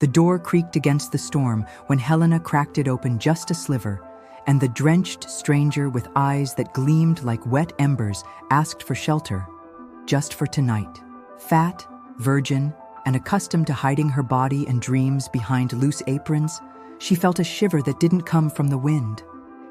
The door creaked against the storm when Helena cracked it open just a sliver, and the drenched stranger with eyes that gleamed like wet embers asked for shelter, just for tonight. Fat, virgin, and accustomed to hiding her body and dreams behind loose aprons, she felt a shiver that didn't come from the wind.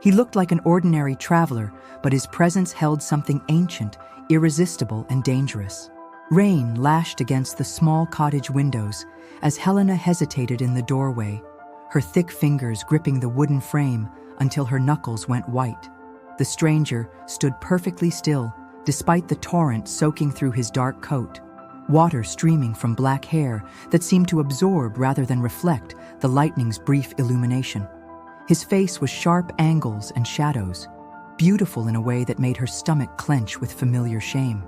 He looked like an ordinary traveler, but his presence held something ancient, irresistible, and dangerous. Rain lashed against the small cottage windows as Helena hesitated in the doorway, her thick fingers gripping the wooden frame until her knuckles went white. The stranger stood perfectly still, despite the torrent soaking through his dark coat, water streaming from black hair that seemed to absorb rather than reflect the lightning's brief illumination. His face was sharp angles and shadows, beautiful in a way that made her stomach clench with familiar shame.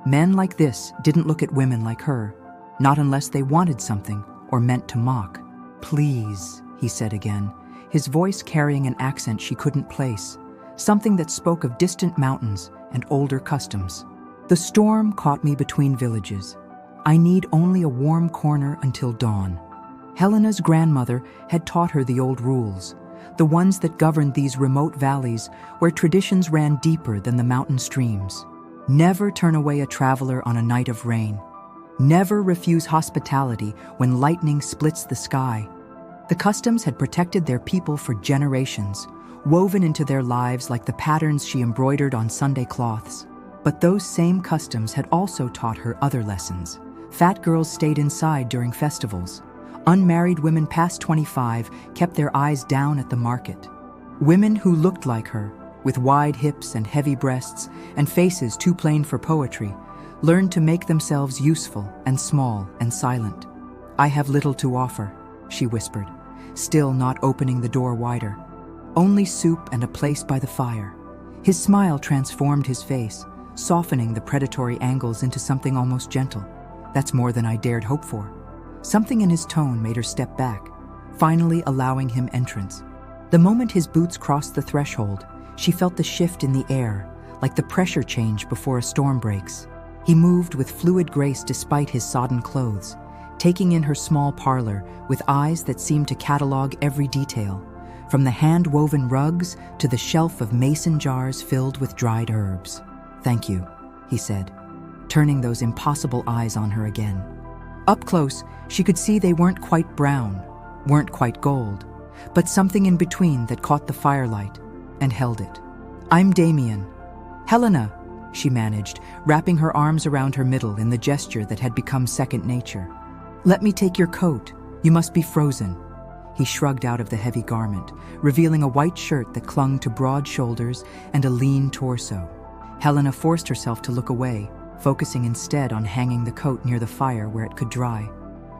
Men like this didn't look at women like her, not unless they wanted something or meant to mock. "Please," he said again, his voice carrying an accent she couldn't place, something that spoke of distant mountains and older customs. "The storm caught me between villages. I need only a warm corner until dawn." Helena's grandmother had taught her the old rules, the ones that governed these remote valleys where traditions ran deeper than the mountain streams. Never turn away a traveler on a night of rain. Never refuse hospitality when lightning splits the sky. The customs had protected their people for generations, woven into their lives like the patterns she embroidered on Sunday cloths. But those same customs had also taught her other lessons. Fat girls stayed inside during festivals. Unmarried women past 25 kept their eyes down at the market. Women who looked like her, with wide hips and heavy breasts and faces too plain for poetry, learned to make themselves useful and small and silent. "I have little to offer," she whispered, still not opening the door wider. "Only soup and a place by the fire." His smile transformed his face, softening the predatory angles into something almost gentle. "That's more than I dared hope for." Something in his tone made her step back, finally allowing him entrance. The moment his boots crossed the threshold, she felt the shift in the air, like the pressure change before a storm breaks. He moved with fluid grace despite his sodden clothes, taking in her small parlor with eyes that seemed to catalog every detail, from the hand-woven rugs to the shelf of mason jars filled with dried herbs. "Thank you," he said, turning those impossible eyes on her again. Up close, she could see they weren't quite brown, weren't quite gold, but something in between that caught the firelight and held it. "I'm Damien." "Helena," she managed, wrapping her arms around her middle in the gesture that had become second nature. "Let me take your coat. You must be frozen." He shrugged out of the heavy garment, revealing a white shirt that clung to broad shoulders and a lean torso. Helena forced herself to look away, focusing instead on hanging the coat near the fire where it could dry.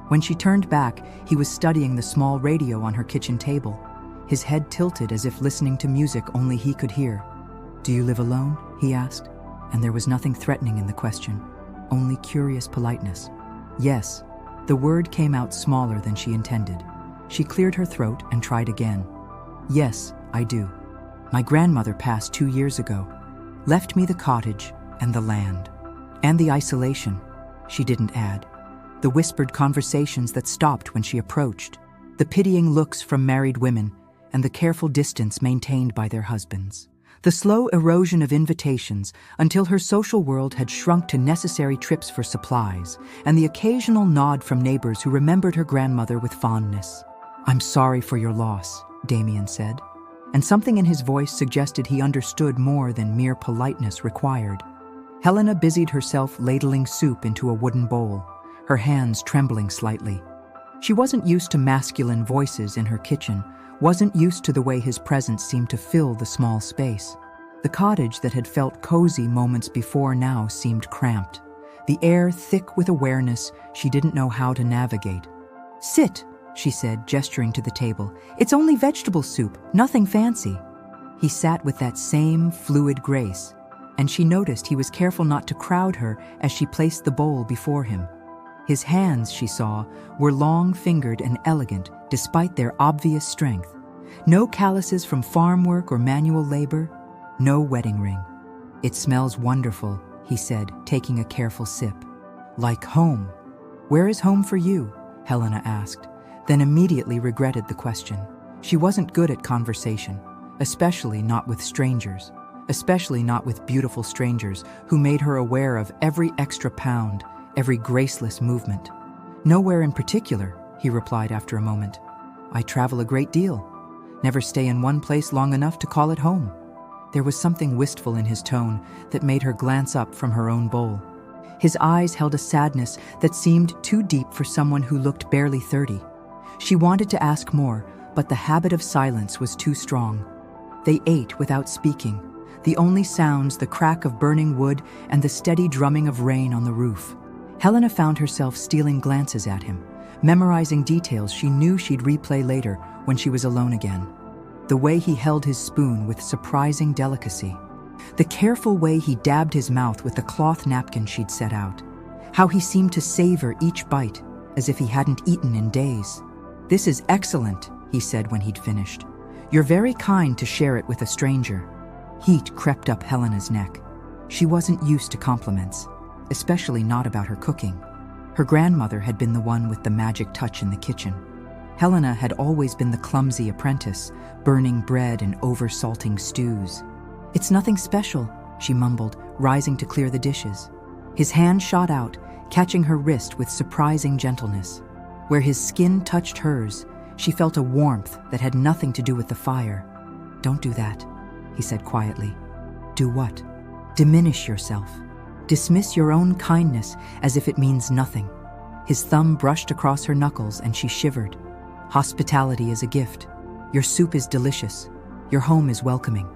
When she turned back, he was studying the small radio on her kitchen table, his head tilted as if listening to music only he could hear. "Do you live alone?" he asked, and there was nothing threatening in the question, only curious politeness. "Yes." The word came out smaller than she intended. She cleared her throat and tried again. "Yes, I do. My grandmother passed 2 years ago, left me the cottage and the land. And the isolation," she didn't add. The whispered conversations that stopped when she approached, the pitying looks from married women, and the careful distance maintained by their husbands. The slow erosion of invitations until her social world had shrunk to necessary trips for supplies, and the occasional nod from neighbors who remembered her grandmother with fondness. "I'm sorry for your loss," Damien said, and something in his voice suggested he understood more than mere politeness required. Helena busied herself ladling soup into a wooden bowl, her hands trembling slightly. She wasn't used to masculine voices in her kitchen, wasn't used to the way his presence seemed to fill the small space. The cottage that had felt cozy moments before now seemed cramped, the air thick with awareness she didn't know how to navigate. "Sit," she said, gesturing to the table. "It's only vegetable soup, nothing fancy." He sat with that same fluid grace, and she noticed he was careful not to crowd her as she placed the bowl before him. His hands, she saw, were long-fingered and elegant despite their obvious strength. No calluses from farm work or manual labor, no wedding ring. "It smells wonderful," he said, taking a careful sip. "Like home." "Where is home for you?" Helena asked, then immediately regretted the question. She wasn't good at conversation, especially not with strangers, especially not with beautiful strangers who made her aware of every extra pound, every graceless movement. "Nowhere in particular," he replied after a moment. "I travel a great deal. Never stay in one place long enough to call it home." There was something wistful in his tone that made her glance up from her own bowl. His eyes held a sadness that seemed too deep for someone who looked barely 30. She wanted to ask more, but the habit of silence was too strong. They ate without speaking, the only sounds the crack of burning wood and the steady drumming of rain on the roof. Helena found herself stealing glances at him, memorizing details she knew she'd replay later when she was alone again. The way he held his spoon with surprising delicacy. The careful way he dabbed his mouth with the cloth napkin she'd set out. How he seemed to savor each bite, as if he hadn't eaten in days. "This is excellent," he said when he'd finished. "You're very kind to share it with a stranger." Heat crept up Helena's neck. She wasn't used to compliments, especially not about her cooking. Her grandmother had been the one with the magic touch in the kitchen. Helena had always been the clumsy apprentice, burning bread and over-salting stews. "It's nothing special," she mumbled, rising to clear the dishes. His hand shot out, catching her wrist with surprising gentleness. Where his skin touched hers, she felt a warmth that had nothing to do with the fire. "Don't do that," he said quietly. "Do what?" "Diminish yourself. Dismiss your own kindness as if it means nothing." His thumb brushed across her knuckles and she shivered. "Hospitality is a gift. Your soup is delicious. Your home is welcoming.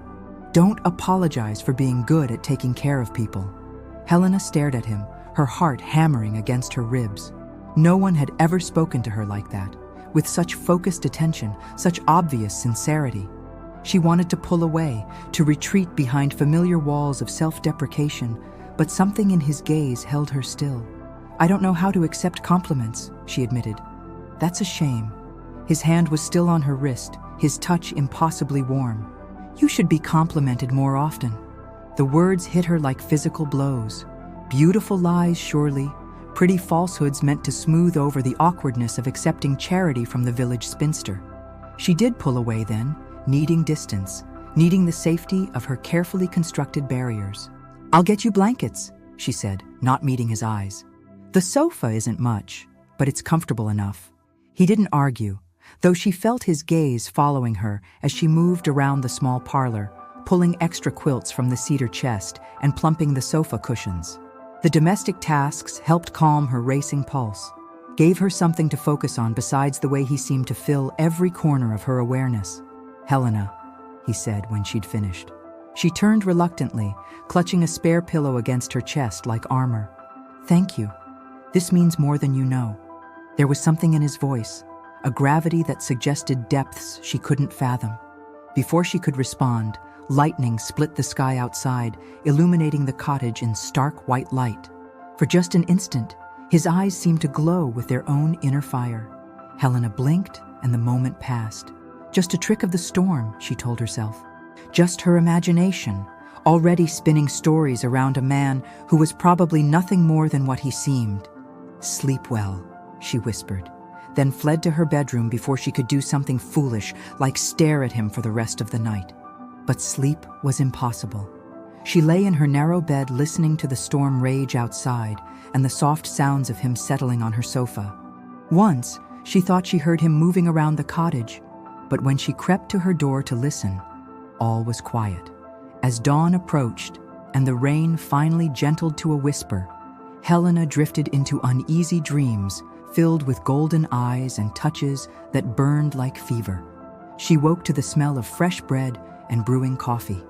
Don't apologize for being good at taking care of people." Helena stared at him, her heart hammering against her ribs. No one had ever spoken to her like that, with such focused attention, such obvious sincerity. She wanted to pull away, to retreat behind familiar walls of self-deprecation, but something in his gaze held her still. "I don't know how to accept compliments," she admitted. "That's a shame." His hand was still on her wrist, his touch impossibly warm. "You should be complimented more often." The words hit her like physical blows. Beautiful lies, surely. Pretty falsehoods meant to smooth over the awkwardness of accepting charity from the village spinster. She did pull away then, needing distance, needing the safety of her carefully constructed barriers. "I'll get you blankets," she said, not meeting his eyes. "The sofa isn't much, but it's comfortable enough." He didn't argue, though she felt his gaze following her as she moved around the small parlor, pulling extra quilts from the cedar chest and plumping the sofa cushions. The domestic tasks helped calm her racing pulse, gave her something to focus on besides the way he seemed to fill every corner of her awareness. "Helena," he said when she'd finished. She turned reluctantly, clutching a spare pillow against her chest like armor. "Thank you. This means more than you know." There was something in his voice, a gravity that suggested depths she couldn't fathom. Before she could respond, lightning split the sky outside, illuminating the cottage in stark white light. For just an instant, his eyes seemed to glow with their own inner fire. Helena blinked, and the moment passed. Just a trick of the storm, she told herself. Just her imagination, already spinning stories around a man who was probably nothing more than what he seemed. "Sleep well," she whispered, then fled to her bedroom before she could do something foolish like stare at him for the rest of the night. But sleep was impossible. She lay in her narrow bed listening to the storm rage outside and the soft sounds of him settling on her sofa. Once, she thought she heard him moving around the cottage, but when she crept to her door to listen, all was quiet. As dawn approached and the rain finally gentled to a whisper, Helena drifted into uneasy dreams filled with golden eyes and touches that burned like fever. She woke to the smell of fresh bread and brewing coffee.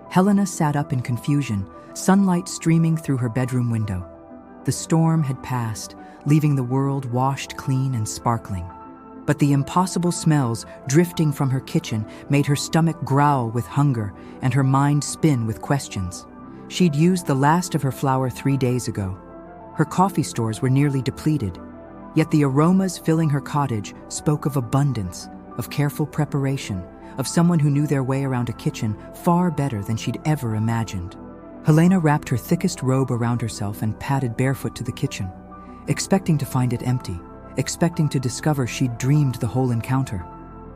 Helena sat up in confusion, sunlight streaming through her bedroom window. The storm had passed, leaving the world washed clean and sparkling. But the impossible smells drifting from her kitchen made her stomach growl with hunger and her mind spin with questions. She'd used the last of her flour 3 days ago. Her coffee stores were nearly depleted, yet the aromas filling her cottage spoke of abundance, of careful preparation, of someone who knew their way around a kitchen far better than she'd ever imagined. Helena wrapped her thickest robe around herself and padded barefoot to the kitchen, expecting to find it empty, expecting to discover she'd dreamed the whole encounter.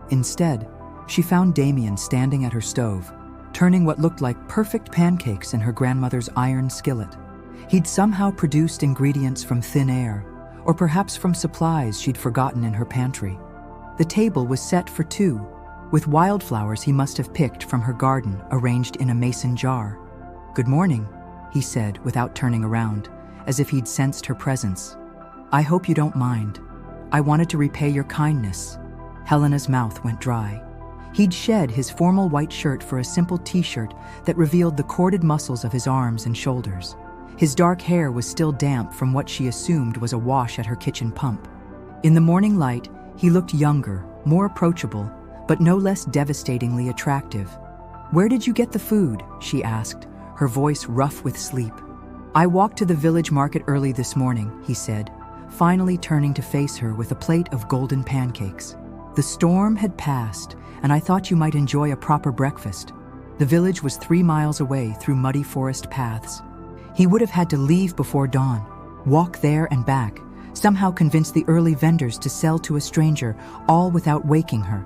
Instead, she found Damien standing at her stove, turning what looked like perfect pancakes in her grandmother's iron skillet. He'd somehow produced ingredients from thin air, or perhaps from supplies she'd forgotten in her pantry. The table was set for two, with wildflowers he must have picked from her garden arranged in a mason jar. "Good morning," he said without turning around, as if he'd sensed her presence. "I hope you don't mind. I wanted to repay your kindness." Helena's mouth went dry. He'd shed his formal white shirt for a simple t-shirt that revealed the corded muscles of his arms and shoulders. His dark hair was still damp from what she assumed was a wash at her kitchen pump. In the morning light, he looked younger, more approachable, but no less devastatingly attractive. "Where did you get the food?" she asked, her voice rough with sleep. "I walked to the village market early this morning," he said, finally turning to face her with a plate of golden pancakes. "The storm had passed, and I thought you might enjoy a proper breakfast." The village was 3 miles away through muddy forest paths. He would have had to leave before dawn, walk there and back, somehow convince the early vendors to sell to a stranger, all without waking her.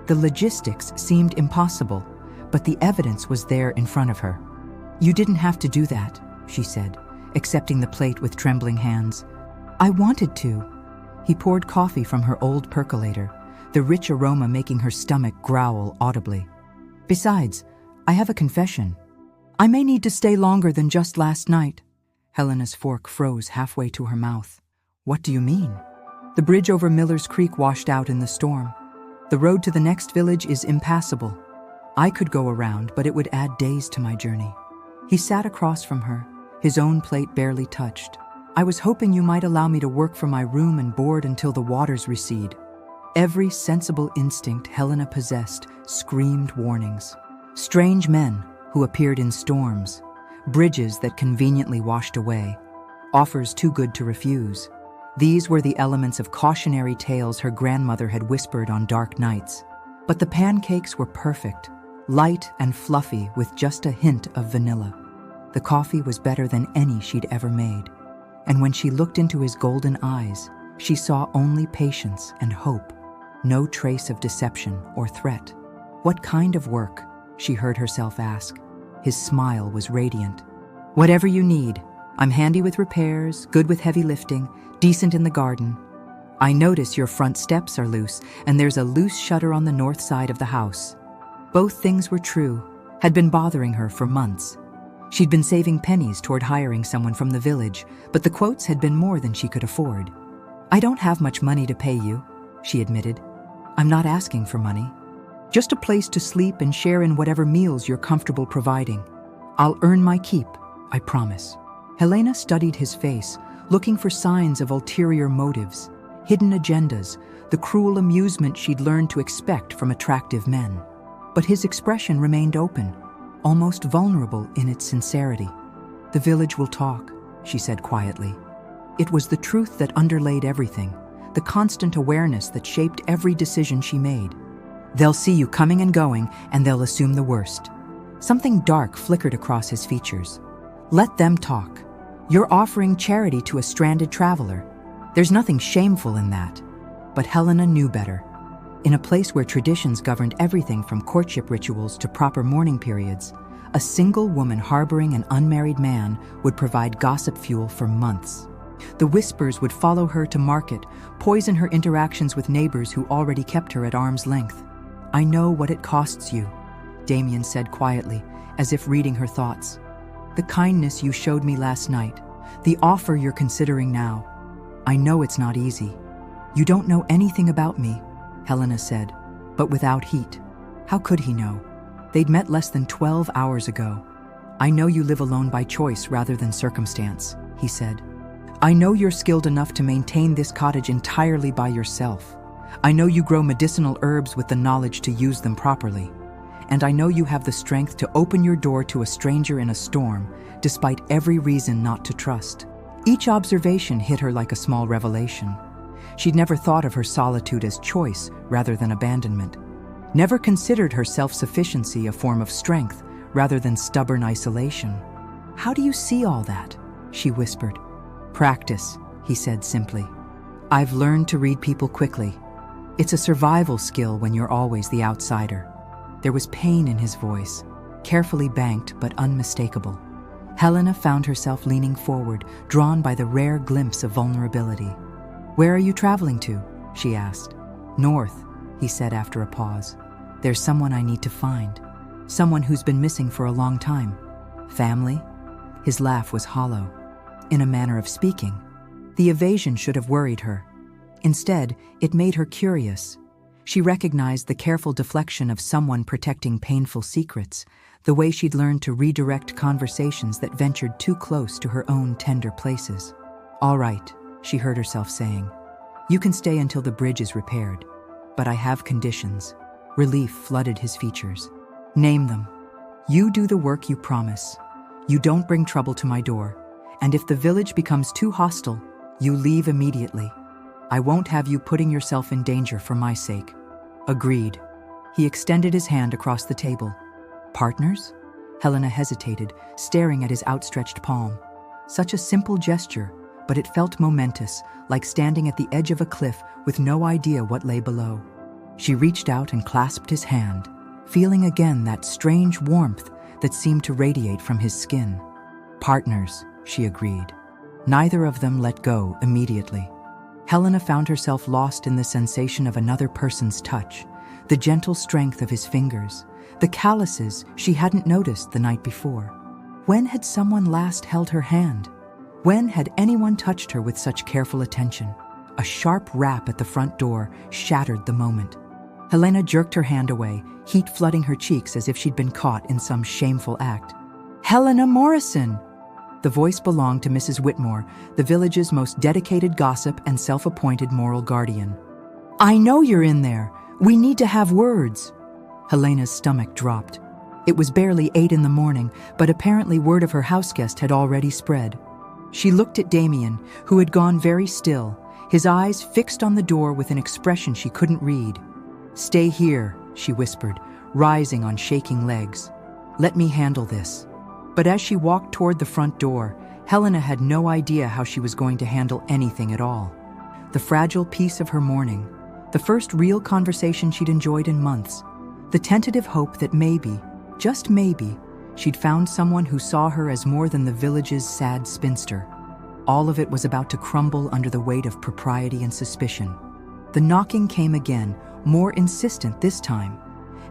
The logistics seemed impossible, but the evidence was there in front of her. "You didn't have to do that," she said, accepting the plate with trembling hands. "I wanted to." He poured coffee from her old percolator, the rich aroma making her stomach growl audibly. "Besides, I have a confession. I may need to stay longer than just last night." Helena's fork froze halfway to her mouth. "What do you mean?" "The bridge over Miller's Creek washed out in the storm. The road to the next village is impassable. I could go around, but it would add days to my journey." He sat across from her, his own plate barely touched. "I was hoping you might allow me to work from my room and board until the waters recede." Every sensible instinct Helena possessed screamed warnings. Strange men who appeared in storms, bridges that conveniently washed away, offers too good to refuse. These were the elements of cautionary tales her grandmother had whispered on dark nights. But the pancakes were perfect, light and fluffy with just a hint of vanilla. The coffee was better than any she'd ever made. And when she looked into his golden eyes, she saw only patience and hope, no trace of deception or threat. "What kind of work?" she heard herself ask. His smile was radiant. "Whatever you need. I'm handy with repairs, good with heavy lifting, decent in the garden. I notice your front steps are loose, and there's a loose shutter on the north side of the house." Both things were true, had been bothering her for months. She'd been saving pennies toward hiring someone from the village, but the quotes had been more than she could afford. "I don't have much money to pay you," she admitted. "I'm not asking for money. Just a place to sleep and share in whatever meals you're comfortable providing. I'll earn my keep, I promise." Helena studied his face, looking for signs of ulterior motives, hidden agendas, the cruel amusement she'd learned to expect from attractive men. But his expression remained open, almost vulnerable in its sincerity. "The village will talk," she said quietly. It was the truth that underlaid everything, the constant awareness that shaped every decision she made. "They'll see you coming and going, and they'll assume the worst." Something dark flickered across his features. "Let them talk. You're offering charity to a stranded traveler. There's nothing shameful in that." But Helena knew better. In a place where traditions governed everything from courtship rituals to proper mourning periods, a single woman harboring an unmarried man would provide gossip fuel for months. The whispers would follow her to market, poison her interactions with neighbors who already kept her at arm's length. "I know what it costs you," Damien said quietly, as if reading her thoughts. "The kindness you showed me last night, the offer you're considering now. I know it's not easy." "You don't know anything about me," Helena said, but without heat. How could he know? They'd met less than 12 hours ago. "I know you live alone by choice rather than circumstance," he said. "I know you're skilled enough to maintain this cottage entirely by yourself. I know you grow medicinal herbs with the knowledge to use them properly. And I know you have the strength to open your door to a stranger in a storm, despite every reason not to trust." Each observation hit her like a small revelation. She'd never thought of her solitude as choice rather than abandonment. Never considered her self-sufficiency a form of strength rather than stubborn isolation. "How do you see all that?" she whispered. "Practice," he said simply. I've learned to read people quickly. It's a survival skill when you're always the outsider. There was pain in his voice, carefully banked but unmistakable. Helena found herself leaning forward, drawn by the rare glimpse of vulnerability. "Where are you traveling to?" she asked. "North," he said after a pause. "There's someone I need to find. Someone who's been missing for a long time. Family?" His laugh was hollow. In a manner of speaking, the evasion should have worried her. Instead, it made her curious. She recognized the careful deflection of someone protecting painful secrets, the way she'd learned to redirect conversations that ventured too close to her own tender places. "All right," she heard herself saying. "You can stay until the bridge is repaired. But I have conditions." Relief flooded his features. "Name them." "You do the work you promise. You don't bring trouble to my door. And if the village becomes too hostile, you leave immediately. I won't have you putting yourself in danger for my sake." "Agreed." He extended his hand across the table. "Partners?" Helena hesitated, staring at his outstretched palm. Such a simple gesture, but it felt momentous, like standing at the edge of a cliff with no idea what lay below. She reached out and clasped his hand, feeling again that strange warmth that seemed to radiate from his skin. "Partners," she agreed. Neither of them let go immediately. Helena found herself lost in the sensation of another person's touch, the gentle strength of his fingers, the calluses she hadn't noticed the night before. When had someone last held her hand? When had anyone touched her with such careful attention? A sharp rap at the front door shattered the moment. Helena jerked her hand away, heat flooding her cheeks as if she'd been caught in some shameful act. "Helena Morrison!" The voice belonged to Mrs. Whitmore, the village's most dedicated gossip and self-appointed moral guardian. "I know you're in there. We need to have words." Helena's stomach dropped. It was barely 8 in the morning, but apparently word of her houseguest had already spread. She looked at Damien, who had gone very still, his eyes fixed on the door with an expression she couldn't read. "Stay here," she whispered, rising on shaking legs. "Let me handle this." But as she walked toward the front door, Helena had no idea how she was going to handle anything at all. The fragile piece of her morning, the first real conversation she'd enjoyed in months, the tentative hope that maybe, just maybe, she'd found someone who saw her as more than the village's sad spinster. All of it was about to crumble under the weight of propriety and suspicion. The knocking came again, more insistent this time.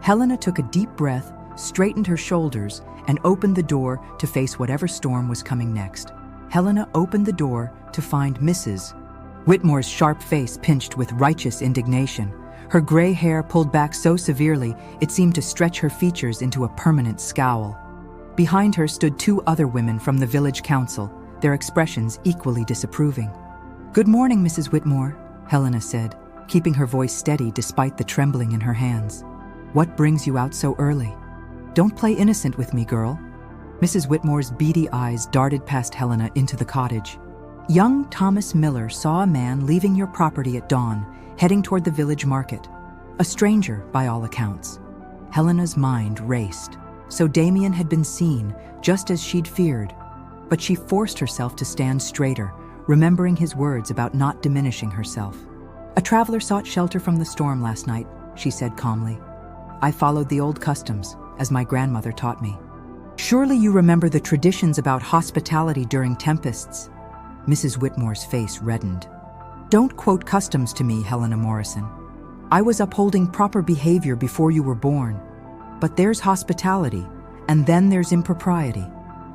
Helena took a deep breath, straightened her shoulders, and opened the door to face whatever storm was coming next. Helena opened the door to find Mrs. Whitmore's sharp face pinched with righteous indignation. Her gray hair pulled back so severely it seemed to stretch her features into a permanent scowl. Behind her stood 2 other women from the village council, their expressions equally disapproving. "Good morning, Mrs. Whitmore," Helena said, keeping her voice steady despite the trembling in her hands. "What brings you out so early? Don't play innocent with me, girl." Mrs. Whitmore's beady eyes darted past Helena into the cottage. "Young Thomas Miller saw a man leaving your property at dawn, heading toward the village market. A stranger, by all accounts." Helena's mind raced. So Damien had been seen, just as she'd feared. But she forced herself to stand straighter, remembering his words about not diminishing herself. "A traveler sought shelter from the storm last night," she said calmly. "I followed the old customs, as my grandmother taught me." "Surely you remember the traditions about hospitality during tempests?" Mrs. Whitmore's face reddened. "Don't quote customs to me, Helena Morrison. I was upholding proper behavior before you were born. But there's hospitality, and then there's impropriety.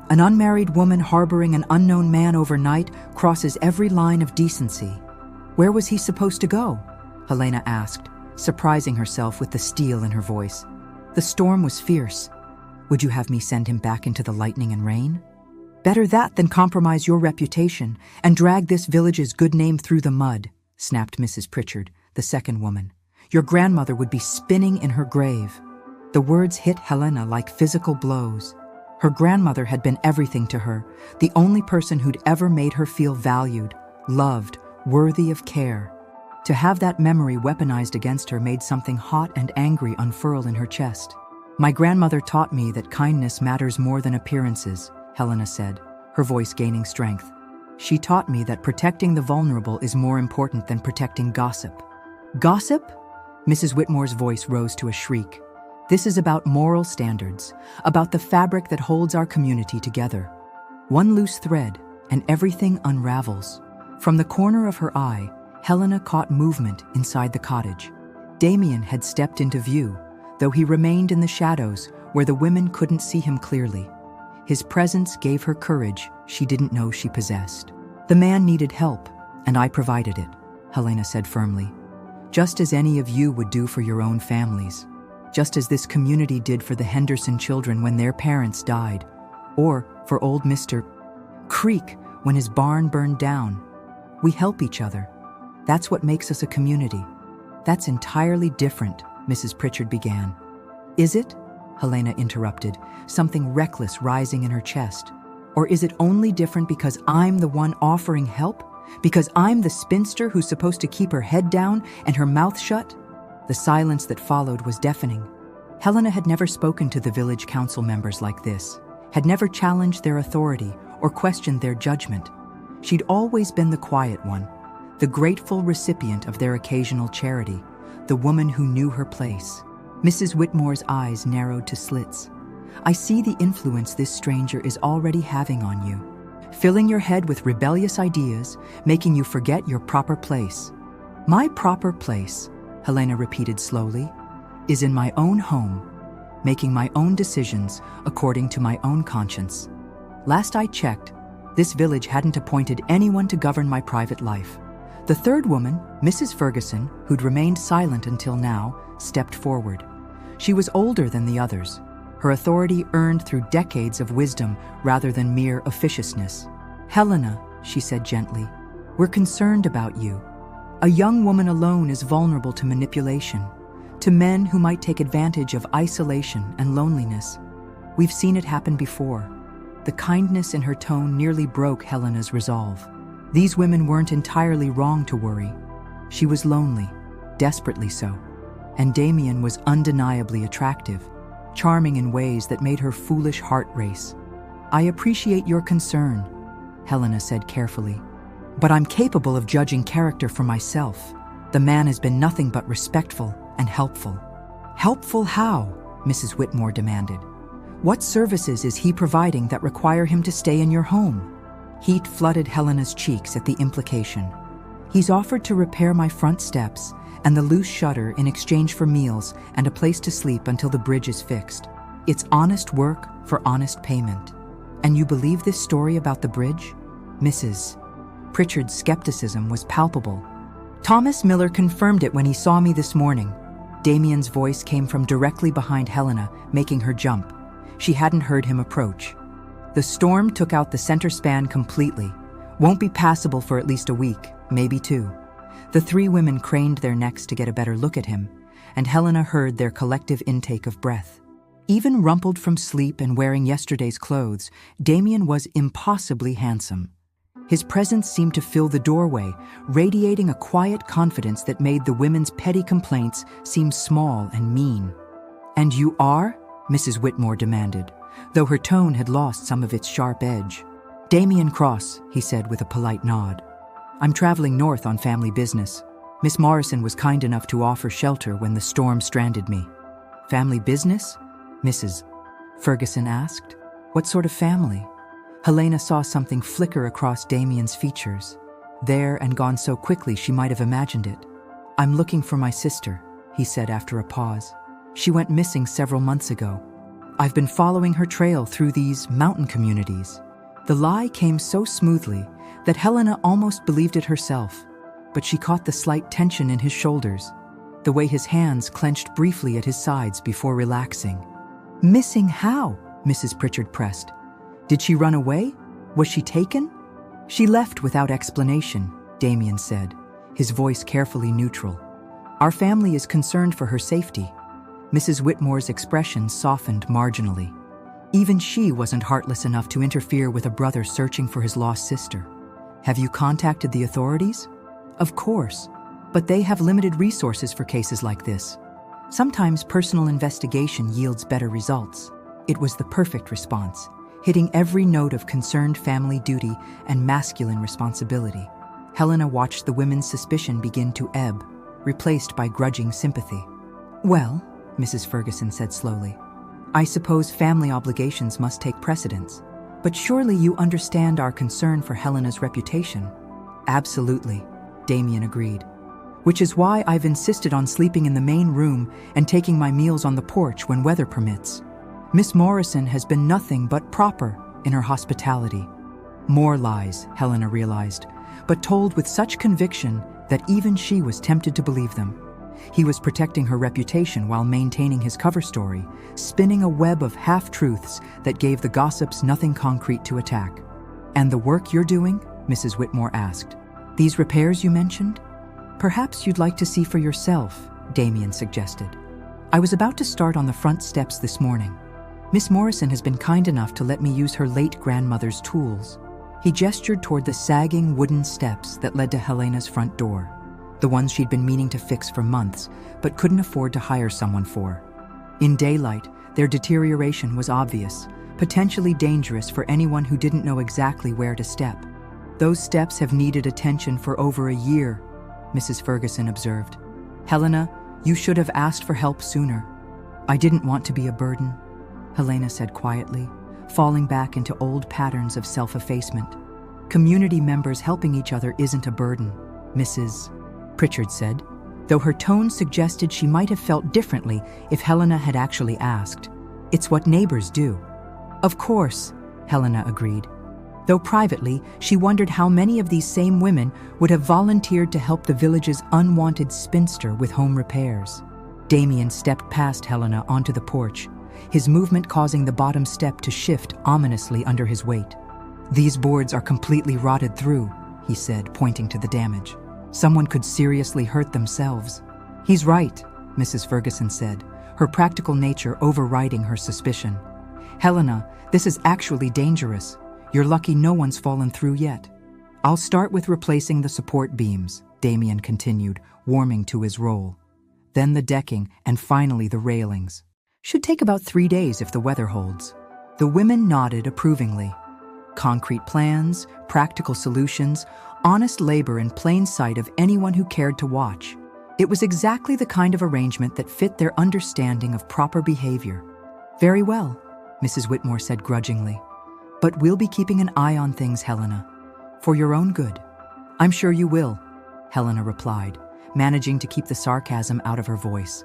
An unmarried woman harboring an unknown man overnight crosses every line of decency." "Where was he supposed to go?" Helena asked, surprising herself with the steel in her voice. "The storm was fierce. Would you have me send him back into the lightning and rain?" "Better that than compromise your reputation and drag this village's good name through the mud," snapped Mrs. Pritchard, the second woman. "Your grandmother would be spinning in her grave." The words hit Helena like physical blows. Her grandmother had been everything to her, the only person who'd ever made her feel valued, loved, worthy of care. To have that memory weaponized against her made something hot and angry unfurl in her chest. "My grandmother taught me that kindness matters more than appearances," Helena said, her voice gaining strength. She taught me that protecting the vulnerable is more important than protecting gossip. Gossip? Mrs. Whitmore's voice rose to a shriek. This is about moral standards, about the fabric that holds our community together. One loose thread, and everything unravels. From the corner of her eye, Helena caught movement inside the cottage. Damien had stepped into view, though he remained in the shadows where the women couldn't see him clearly. His presence gave her courage she didn't know she possessed. The man needed help, and I provided it, Helena said firmly. Just as any of you would do for your own families. Just as this community did for the Henderson children when their parents died, or for old Mr. Creek when his barn burned down. We help each other. That's what makes us a community. That's entirely different, Mrs. Pritchard began. Is it? Helena interrupted, something reckless rising in her chest. Or is it only different because I'm the one offering help? Because I'm the spinster who's supposed to keep her head down and her mouth shut? The silence that followed was deafening. Helena had never spoken to the village council members like this, had never challenged their authority or questioned their judgment. She'd always been the quiet one, the grateful recipient of their occasional charity, the woman who knew her place. Mrs. Whitmore's eyes narrowed to slits. I see the influence this stranger is already having on you, filling your head with rebellious ideas, making you forget your proper place. My proper place, Helena repeated slowly, is in my own home, making my own decisions according to my own conscience. Last I checked, this village hadn't appointed anyone to govern my private life. The third woman, Mrs. Ferguson, who'd remained silent until now, stepped forward. She was older than the others, her authority earned through decades of wisdom rather than mere officiousness. Helena, she said gently, we're concerned about you. A young woman alone is vulnerable to manipulation, to men who might take advantage of isolation and loneliness. We've seen it happen before. The kindness in her tone nearly broke Helena's resolve. These women weren't entirely wrong to worry. She was lonely, desperately so. And Damien was undeniably attractive, charming in ways that made her foolish heart race. I appreciate your concern, Helena said carefully. But I'm capable of judging character for myself. The man has been nothing but respectful and helpful. Helpful how? Mrs. Whitmore demanded. What services is he providing that require him to stay in your home? Heat flooded Helena's cheeks at the implication. He's offered to repair my front steps and the loose shutter in exchange for meals and a place to sleep until the bridge is fixed. It's honest work for honest payment. And you believe this story about the bridge? Mrs. Pritchard's skepticism was palpable. Thomas Miller confirmed it when he saw me this morning. Damien's voice came from directly behind Helena, making her jump. She hadn't heard him approach. The storm took out the center span completely. Won't be passable for at least a week, maybe 2. The 3 women craned their necks to get a better look at him, and Helena heard their collective intake of breath. Even rumpled from sleep and wearing yesterday's clothes, Damien was impossibly handsome. His presence seemed to fill the doorway, radiating a quiet confidence that made the women's petty complaints seem small and mean. "And you are?" Mrs. Whitmore demanded, though her tone had lost some of its sharp edge. "Damien Cross," he said with a polite nod. "I'm traveling north on family business. Miss Morrison was kind enough to offer shelter when the storm stranded me." "Family business?" Mrs. Ferguson asked. "What sort of family?" Helena saw something flicker across Damien's features. There and gone so quickly she might have imagined it. "I'm looking for my sister," he said after a pause. "She went missing several months ago. I've been following her trail through these mountain communities." The lie came so smoothly that Helena almost believed it herself, but she caught the slight tension in his shoulders, the way his hands clenched briefly at his sides before relaxing. "Missing how?" Mrs. Pritchard pressed. "Did she run away? Was she taken?" "She left without explanation," Damien said, his voice carefully neutral. "Our family is concerned for her safety." Mrs. Whitmore's expression softened marginally. Even she wasn't heartless enough to interfere with a brother searching for his lost sister. "Have you contacted the authorities?" "Of course, but they have limited resources for cases like this. Sometimes personal investigation yields better results." It was the perfect response. hitting every note of concerned family duty and masculine responsibility. Helena watched the women's suspicion begin to ebb, replaced by grudging sympathy. "Well," Mrs. Ferguson said slowly, "I suppose family obligations must take precedence. But surely you understand our concern for Helena's reputation." "Absolutely," Damien agreed. "Which is why I've insisted on sleeping in the main room and taking my meals on the porch when weather permits. Miss Morrison has been nothing but proper in her hospitality." More lies, Helena realized, but told with such conviction that even she was tempted to believe them. He was protecting her reputation while maintaining his cover story, spinning a web of half-truths that gave the gossips nothing concrete to attack. "And the work you're doing?" Mrs. Whitmore asked. "These repairs you mentioned? Perhaps you'd like to see for yourself," Damien suggested. "I was about to start on the front steps this morning. Miss Morrison has been kind enough to let me use her late grandmother's tools." He gestured toward the sagging wooden steps that led to Helena's front door, the ones she'd been meaning to fix for months, but couldn't afford to hire someone for. In daylight, their deterioration was obvious, potentially dangerous for anyone who didn't know exactly where to step. "Those steps have needed attention for over a year," Mrs. Ferguson observed. "Helena, you should have asked for help sooner." "I didn't want to be a burden," Helena said quietly, falling back into old patterns of self-effacement. "Community members helping each other isn't a burden," Mrs. Pritchard said, though her tone suggested she might have felt differently if Helena had actually asked. "It's what neighbors do." "Of course," Helena agreed, though privately she wondered how many of these same women would have volunteered to help the village's unwanted spinster with home repairs. Damien stepped past Helena onto the porch, his movement causing the bottom step to shift ominously under his weight. "These boards are completely rotted through," he said, pointing to the damage. "Someone could seriously hurt themselves." "He's right," Mrs. Ferguson said, her practical nature overriding her suspicion. "Helena, this is actually dangerous. You're lucky no one's fallen through yet." "I'll start with replacing the support beams," Damien continued, warming to his role. "Then the decking, and finally the railings. Should take about 3 days if the weather holds." The women nodded approvingly. Concrete plans, practical solutions, honest labor in plain sight of anyone who cared to watch. It was exactly the kind of arrangement that fit their understanding of proper behavior. "Very well," Mrs. Whitmore said grudgingly. "But we'll be keeping an eye on things, Helena. For your own good." "I'm sure you will," Helena replied, managing to keep the sarcasm out of her voice.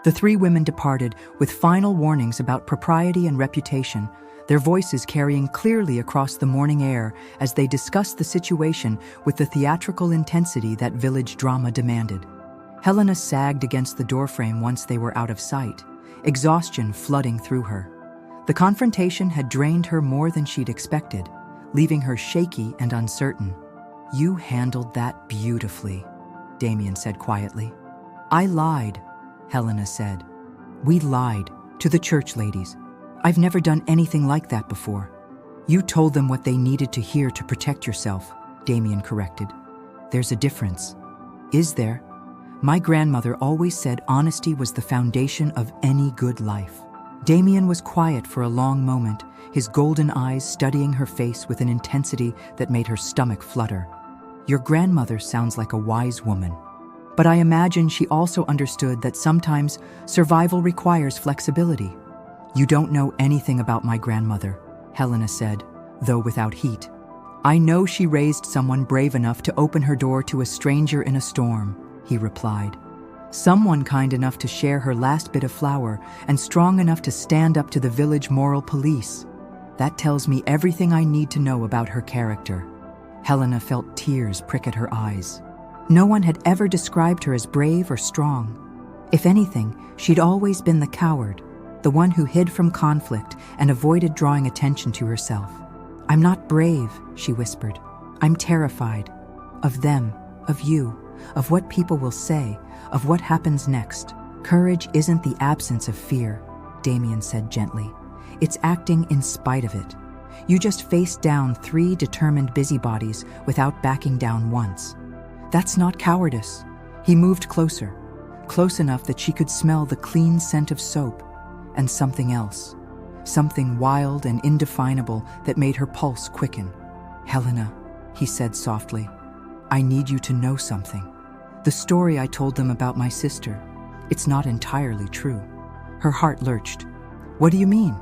The 3 women departed with final warnings about propriety and reputation, their voices carrying clearly across the morning air as they discussed the situation with the theatrical intensity that village drama demanded. Helena sagged against the doorframe once they were out of sight, exhaustion flooding through her. The confrontation had drained her more than she'd expected, leaving her shaky and uncertain. "You handled that beautifully," Damien said quietly. "I lied," Helena said. "We lied to the church ladies. I've never done anything like that before." "You told them what they needed to hear to protect yourself," Damien corrected. "There's a difference." "Is there? My grandmother always said honesty was the foundation of any good life." Damien was quiet for a long moment, his golden eyes studying her face with an intensity that made her stomach flutter. "Your grandmother sounds like a wise woman. But I imagine she also understood that sometimes survival requires flexibility." "You don't know anything about my grandmother," Helena said, though without heat. "I know she raised someone brave enough to open her door to a stranger in a storm," he replied. "Someone kind enough to share her last bit of flour and strong enough to stand up to the village moral police. That tells me everything I need to know about her character." Helena felt tears prick at her eyes. No one had ever described her as brave or strong. If anything, she'd always been the coward, the one who hid from conflict and avoided drawing attention to herself. "I'm not brave," she whispered. "I'm terrified. Of them, of you, of what people will say, of what happens next." "Courage isn't the absence of fear," Damien said gently. "It's acting in spite of it. You just faced down 3 determined busybodies without backing down once. That's not cowardice." He moved closer, close enough that she could smell the clean scent of soap, and something else. something wild and indefinable that made her pulse quicken. "Helena," he said softly, "I need you to know something. The story I told them about my sister, it's not entirely true." Her heart lurched. "What do you mean?"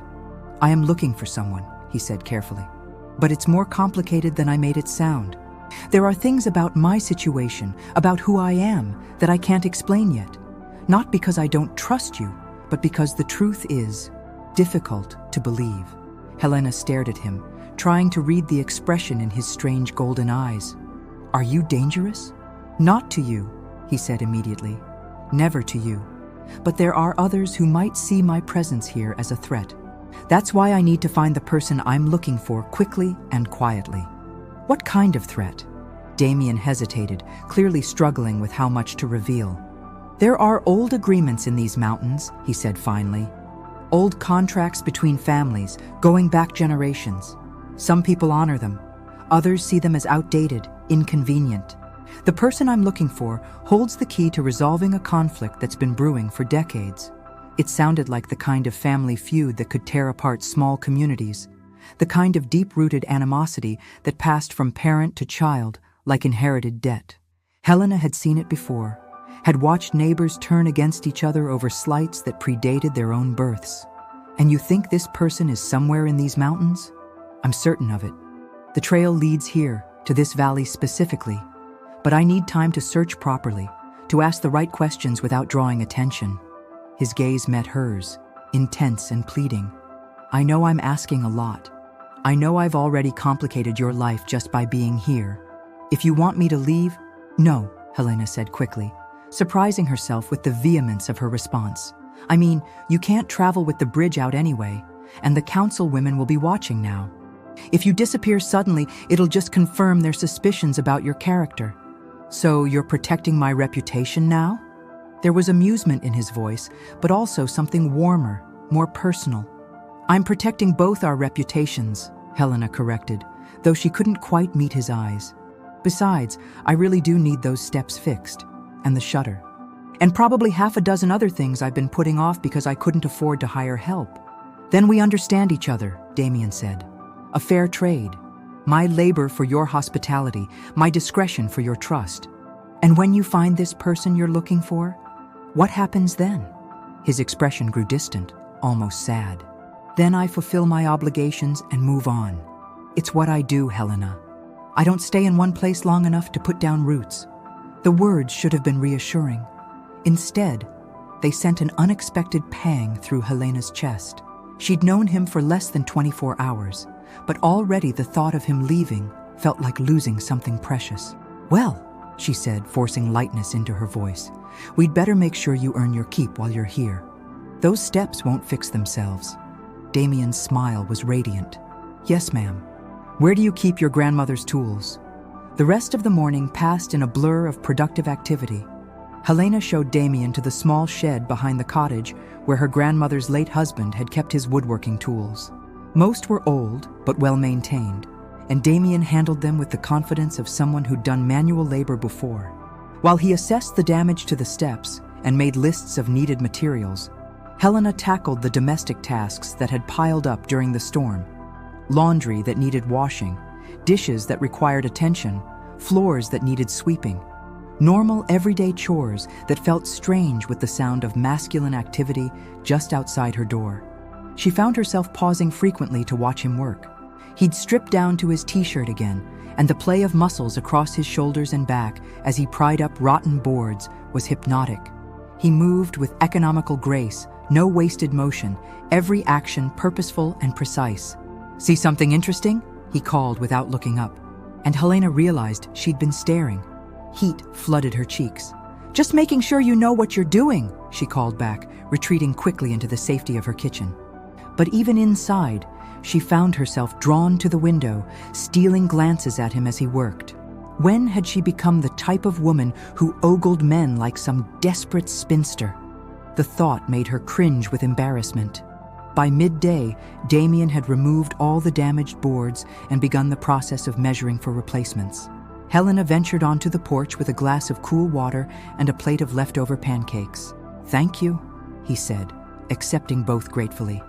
"I am looking for someone," he said carefully. "But it's more complicated than I made it sound. There are things about my situation, about who I am, that I can't explain yet. Not because I don't trust you, but because the truth is difficult to believe." Helena stared at him, trying to read the expression in his strange golden eyes. "Are you dangerous?" "Not to you," he said immediately. "Never to you. But there are others who might see my presence here as a threat. That's why I need to find the person I'm looking for quickly and quietly." "What kind of threat?" Damien hesitated, clearly struggling with how much to reveal. "There are old agreements in these mountains," he said finally. "Old contracts between families, going back generations. Some people honor them. Others see them as outdated, inconvenient. The person I'm looking for holds the key to resolving a conflict that's been brewing for decades." It sounded like the kind of family feud that could tear apart small communities, the kind of deep-rooted animosity that passed from parent to child like inherited debt. Helena had seen it before, had watched neighbors turn against each other over slights that predated their own births. "And you think this person is somewhere in these mountains?" "I'm certain of it. The trail leads here, to this valley specifically. But I need time to search properly, to ask the right questions without drawing attention." His gaze met hers, intense and pleading. "I know I'm asking a lot. I know I've already complicated your life just by being here. If you want me to leave—" "No," Helena said quickly, surprising herself with the vehemence of her response. "I mean, you can't travel with the bridge out anyway, and the council women will be watching now. If you disappear suddenly, it'll just confirm their suspicions about your character. So you're protecting my reputation now?" There was amusement in his voice, but also something warmer, more personal. "I'm protecting both our reputations," Helena corrected, though she couldn't quite meet his eyes. "Besides, I really do need those steps fixed, and the shutter. And probably half a dozen other things I've been putting off because I couldn't afford to hire help." "Then we understand each other," Damien said. "A fair trade. My labor for your hospitality, my discretion for your trust. And when you find this person you're looking for, what happens then?" His expression grew distant, almost sad. "Then I fulfill my obligations and move on. It's what I do, Helena. I don't stay in one place long enough to put down roots." The words should have been reassuring. Instead, they sent an unexpected pang through Helena's chest. She'd known him for less than 24 hours, but already the thought of him leaving felt like losing something precious. "Well," she said, forcing lightness into her voice, "we'd better make sure you earn your keep while you're here. Those steps won't fix themselves." Damien's smile was radiant. "Yes, ma'am. Where do you keep your grandmother's tools?" The rest of the morning passed in a blur of productive activity. Helena showed Damien to the small shed behind the cottage where her grandmother's late husband had kept his woodworking tools. Most were old, but well-maintained, and Damien handled them with the confidence of someone who'd done manual labor before. While he assessed the damage to the steps and made lists of needed materials, Helena tackled the domestic tasks that had piled up during the storm. Laundry that needed washing, dishes that required attention, floors that needed sweeping. Normal, everyday chores that felt strange with the sound of masculine activity just outside her door. She found herself pausing frequently to watch him work. He'd stripped down to his t-shirt again, and the play of muscles across his shoulders and back as he pried up rotten boards was hypnotic. He moved with economical grace, no wasted motion, every action purposeful and precise. "See something interesting?" he called without looking up, and Helena realized she'd been staring. Heat flooded her cheeks. "Just making sure you know what you're doing," she called back, retreating quickly into the safety of her kitchen. But even inside, she found herself drawn to the window, stealing glances at him as he worked. When had she become the type of woman who ogled men like some desperate spinster? The thought made her cringe with embarrassment. By midday, Damien had removed all the damaged boards and begun the process of measuring for replacements. Helena ventured onto the porch with a glass of cool water and a plate of leftover pancakes. "Thank you," he said, accepting both gratefully.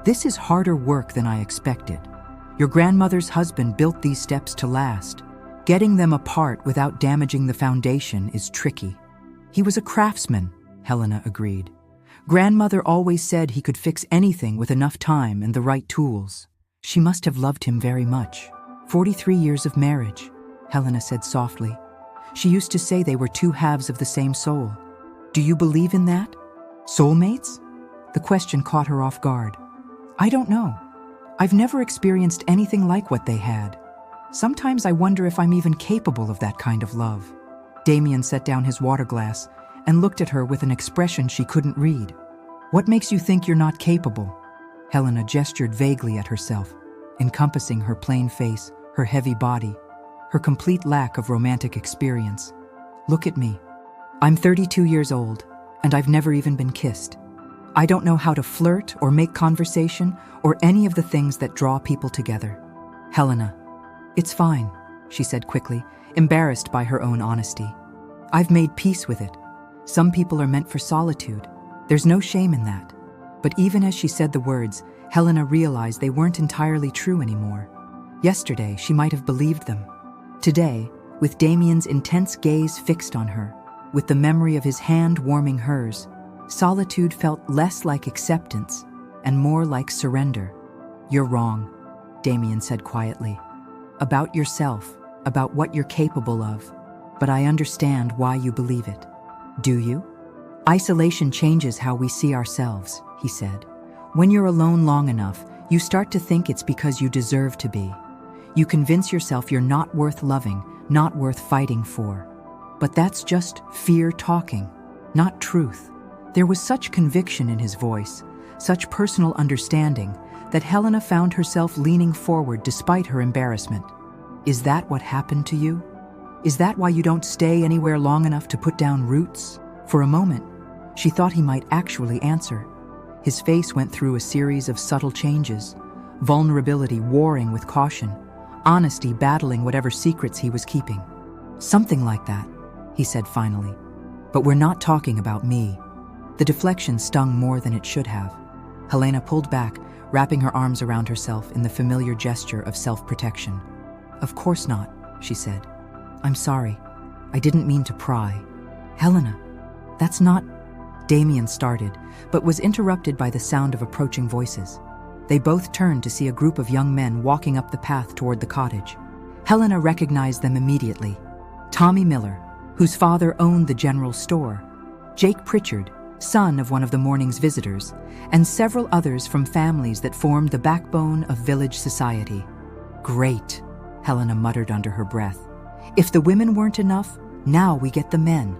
This is harder work than I expected. Your grandmother's husband built these steps to last. Getting them apart without damaging the foundation is tricky. He was a craftsman, Helena agreed. Grandmother always said he could fix anything with enough time and the right tools. She must have loved him very much. 43 years of marriage, Helena said softly. She used to say they were two halves of the same soul. Do you believe in that? Soulmates? The question caught her off guard. I don't know. I've never experienced anything like what they had. Sometimes I wonder if I'm even capable of that kind of love. Damien set down his water glass and looked at her with an expression she couldn't read. What makes you think you're not capable? Helena gestured vaguely at herself, encompassing her plain face, her heavy body, her complete lack of romantic experience. Look at me. I'm 32 years old, and I've never even been kissed. I don't know how to flirt or make conversation or any of the things that draw people together. Helena, it's fine, she said quickly, embarrassed by her own honesty. I've made peace with it. Some people are meant for solitude. There's no shame in that. But even as she said the words, Helena realized they weren't entirely true anymore. Yesterday, she might have believed them. Today, with Damien's intense gaze fixed on her, with the memory of his hand warming hers, solitude felt less like acceptance and more like surrender. You're wrong, Damien said quietly. About yourself, about what you're capable of. But I understand why you believe it. Do you? Isolation changes how we see ourselves, he said. When you're alone long enough, you start to think it's because you deserve to be. You convince yourself you're not worth loving, not worth fighting for. But that's just fear talking, not truth. There was such conviction in his voice, such personal understanding, that Helena found herself leaning forward despite her embarrassment. Is that what happened to you? Is that why you don't stay anywhere long enough to put down roots? For a moment, she thought he might actually answer. His face went through a series of subtle changes, vulnerability warring with caution, honesty battling whatever secrets he was keeping. Something like that, he said finally. But we're not talking about me. The deflection stung more than it should have. Helena pulled back, wrapping her arms around herself in the familiar gesture of self-protection. Of course not, she said. I'm sorry. I didn't mean to pry. Helena, that's not... Damien started, but was interrupted by the sound of approaching voices. They both turned to see a group of young men walking up the path toward the cottage. Helena recognized them immediately. Tommy Miller, whose father owned the general store, Jake Pritchard, son of one of the morning's visitors, and several others from families that formed the backbone of village society. Great, Helena muttered under her breath. If the women weren't enough, now we get the men.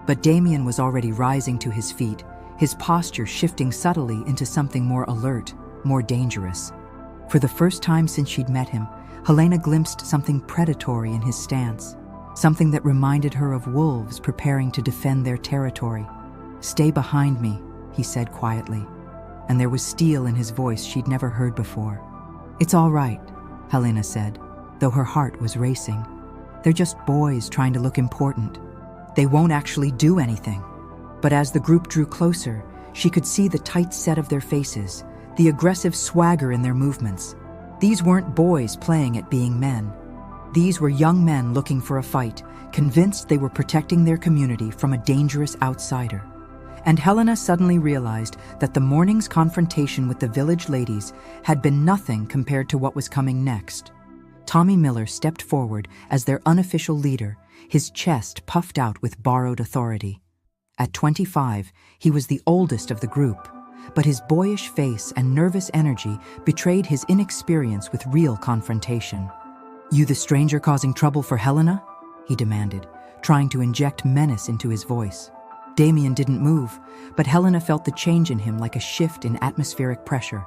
But Damien was already rising to his feet, his posture shifting subtly into something more alert, more dangerous. For the first time since she'd met him, Helena glimpsed something predatory in his stance, something that reminded her of wolves preparing to defend their territory. Stay behind me, he said quietly, and there was steel in his voice she'd never heard before. It's all right, Helena said, though her heart was racing. They're just boys trying to look important. They won't actually do anything. But as the group drew closer, she could see the tight set of their faces, the aggressive swagger in their movements. These weren't boys playing at being men. These were young men looking for a fight, convinced they were protecting their community from a dangerous outsider. And Helena suddenly realized that the morning's confrontation with the village ladies had been nothing compared to what was coming next. Tommy Miller stepped forward as their unofficial leader, his chest puffed out with borrowed authority. At 25, he was the oldest of the group, but his boyish face and nervous energy betrayed his inexperience with real confrontation. You the stranger causing trouble for Helena? He demanded, trying to inject menace into his voice. Damien didn't move, but Helena felt the change in him like a shift in atmospheric pressure.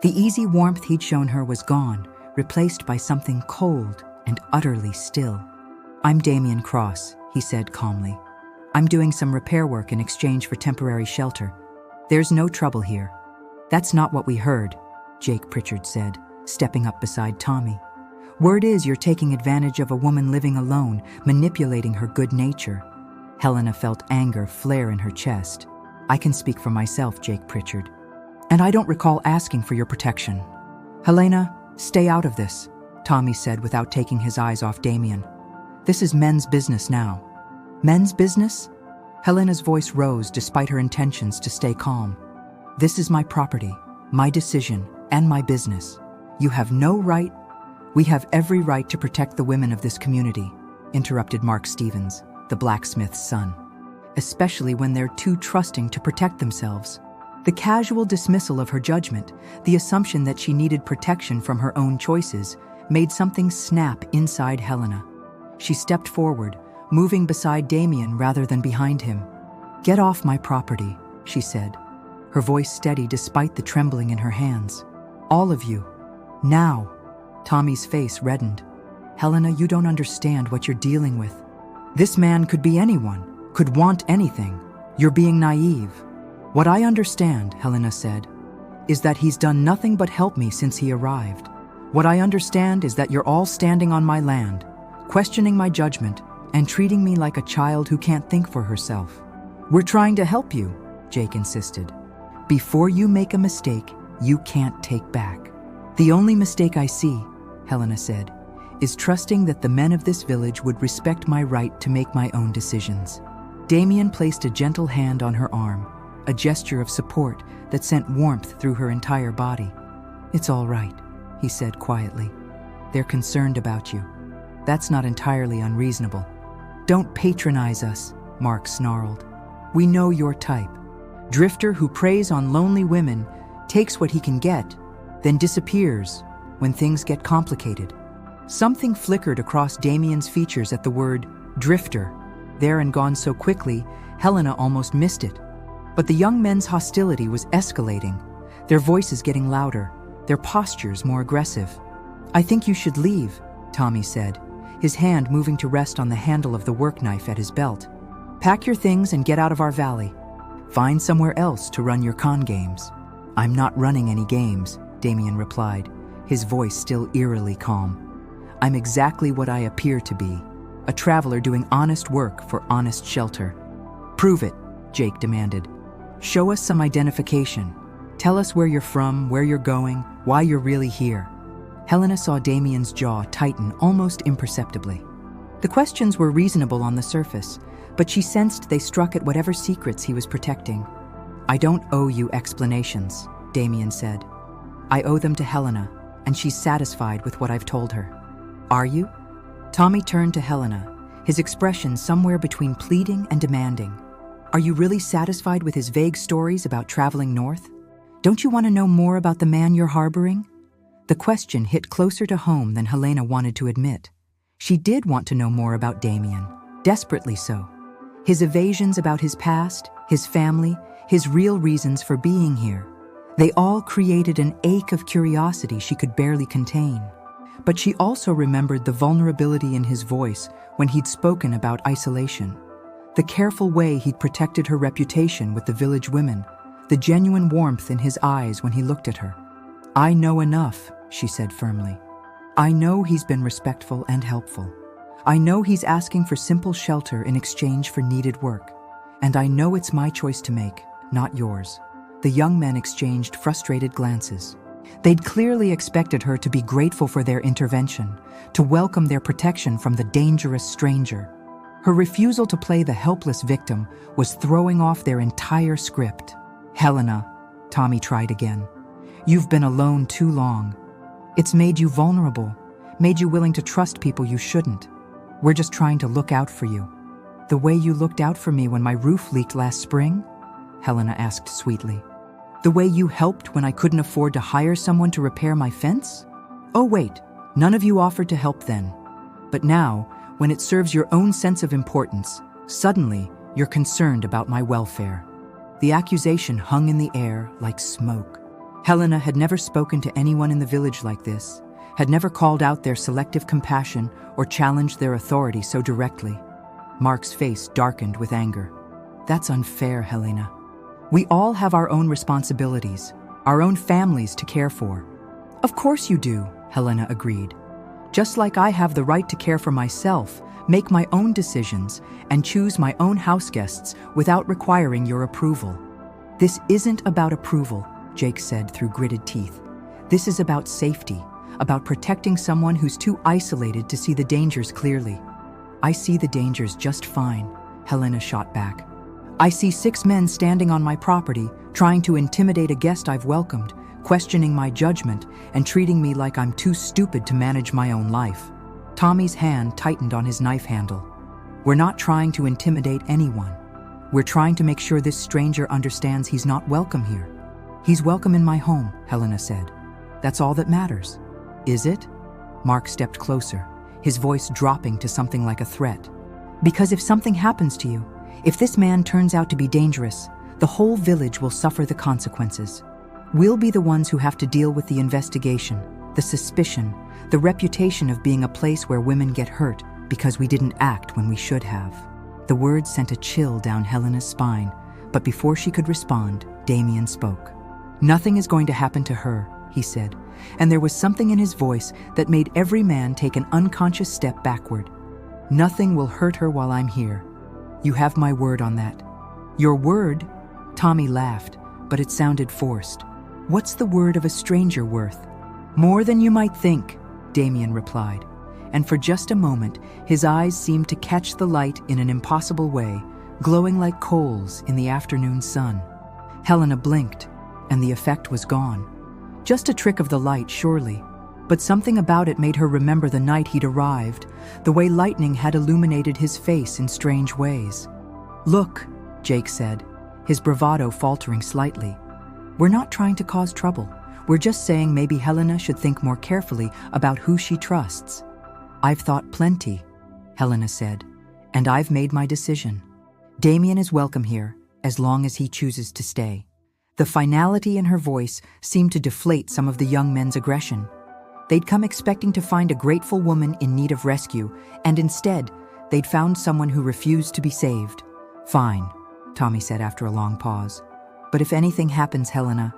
The easy warmth he'd shown her was gone, replaced by something cold and utterly still. I'm Damien Cross, he said calmly. I'm doing some repair work in exchange for temporary shelter. There's no trouble here. That's not what we heard, Jake Pritchard said, stepping up beside Tommy. Word is you're taking advantage of a woman living alone, manipulating her good nature. Helena felt anger flare in her chest. I can speak for myself, Jake Pritchard. And I don't recall asking for your protection. Helena, stay out of this, Tommy said without taking his eyes off Damien. This is men's business now. Men's business? Helena's voice rose despite her intentions to stay calm. This is my property, my decision, and my business. You have no right. We have every right to protect the women of this community, interrupted Mark Stevens, the blacksmith's son. Especially when they're too trusting to protect themselves. The casual dismissal of her judgment, the assumption that she needed protection from her own choices, made something snap inside Helena. She stepped forward, moving beside Damien rather than behind him. "Get off my property," she said, her voice steady despite the trembling in her hands. "All of you. Now." Tommy's face reddened. "Helena, you don't understand what you're dealing with. This man could be anyone, could want anything. You're being naive." "What I understand," Helena said, "is that he's done nothing but help me since he arrived. What I understand is that you're all standing on my land, questioning my judgment, and treating me like a child who can't think for herself." "We're trying to help you," Jake insisted. "Before you make a mistake, you can't take back." "The only mistake I see," Helena said, "is trusting that the men of this village would respect my right to make my own decisions." Damien placed a gentle hand on her arm, a gesture of support that sent warmth through her entire body. "It's all right," he said quietly. "They're concerned about you. That's not entirely unreasonable." "Don't patronize us," Mark snarled. "We know your type. Drifter who preys on lonely women, takes what he can get, then disappears when things get complicated." Something flickered across Damien's features at the word drifter, there and gone so quickly, Helena almost missed it. But the young men's hostility was escalating, their voices getting louder, their postures more aggressive. "I think you should leave," Tommy said, his hand moving to rest on the handle of the work knife at his belt. "Pack your things and get out of our valley. Find somewhere else to run your con games." "I'm not running any games," Damien replied, his voice still eerily calm. "I'm exactly what I appear to be, a traveler doing honest work for honest shelter." "Prove it," Jake demanded. "Show us some identification. Tell us where you're from, where you're going, why you're really here." Helena saw Damien's jaw tighten almost imperceptibly. The questions were reasonable on the surface, but she sensed they struck at whatever secrets he was protecting. "I don't owe you explanations," Damien said. "I owe them to Helena, and she's satisfied with what I've told her." "Are you?" Tommy turned to Helena, his expression somewhere between pleading and demanding. "Are you really satisfied with his vague stories about traveling north? Don't you want to know more about the man you're harboring?" The question hit closer to home than Helena wanted to admit. She did want to know more about Damien, desperately so. His evasions about his past, his family, his real reasons for being here. They all created an ache of curiosity she could barely contain. But she also remembered the vulnerability in his voice when he'd spoken about isolation. The careful way he'd protected her reputation with the village women, the genuine warmth in his eyes when he looked at her. "I know enough," she said firmly. "I know he's been respectful and helpful. I know he's asking for simple shelter in exchange for needed work. And I know it's my choice to make, not yours." The young men exchanged frustrated glances. They'd clearly expected her to be grateful for their intervention, to welcome their protection from the dangerous stranger. Her refusal to play the helpless victim was throwing off their entire script. "Helena," Tommy tried again, "you've been alone too long. It's made you vulnerable, made you willing to trust people you shouldn't. We're just trying to look out for you." "The way you looked out for me when my roof leaked last spring?" Helena asked sweetly. "The way you helped when I couldn't afford to hire someone to repair my fence? Oh wait, none of you offered to help then. But now, when it serves your own sense of importance, suddenly you're concerned about my welfare." The accusation hung in the air like smoke. Helena had never spoken to anyone in the village like this, had never called out their selective compassion or challenged their authority so directly. Mark's face darkened with anger. "That's unfair, Helena. We all have our own responsibilities, our own families to care for." "Of course you do," Helena agreed. "Just like I have the right to care for myself, make my own decisions, and choose my own house guests without requiring your approval." "This isn't about approval," Jake said through gritted teeth. This is about safety, about protecting someone who's too isolated to see the dangers clearly. I see the dangers just fine, Helena shot back. I see 6 men standing on my property, trying to intimidate a guest I've welcomed, questioning my judgment, and treating me like I'm too stupid to manage my own life. Tommy's hand tightened on his knife handle. We're not trying to intimidate anyone. We're trying to make sure this stranger understands he's not welcome here. He's welcome in my home, Helena said. That's all that matters. Is it? Mark stepped closer, his voice dropping to something like a threat. Because if something happens to you, if this man turns out to be dangerous, the whole village will suffer the consequences. We'll be the ones who have to deal with the investigation, the suspicion, the reputation of being a place where women get hurt because we didn't act when we should have. The words sent a chill down Helena's spine, but before she could respond, Damien spoke. Nothing is going to happen to her, he said, and there was something in his voice that made every man take an unconscious step backward. Nothing will hurt her while I'm here. You have my word on that. Your word? Tommy laughed, but it sounded forced. What's the word of a stranger worth? More than you might think, Damien replied, and for just a moment, his eyes seemed to catch the light in an impossible way, glowing like coals in the afternoon sun. Helena blinked, and the effect was gone. Just a trick of the light, surely, but something about it made her remember the night he'd arrived, the way lightning had illuminated his face in strange ways. Look, Jake said, his bravado faltering slightly. We're not trying to cause trouble. We're just saying maybe Helena should think more carefully about who she trusts. I've thought plenty, Helena said, and I've made my decision. Damien is welcome here, as long as he chooses to stay. The finality in her voice seemed to deflate some of the young men's aggression. They'd come expecting to find a grateful woman in need of rescue, and instead, they'd found someone who refused to be saved. Fine, Tommy said after a long pause. But if anything happens, Helena,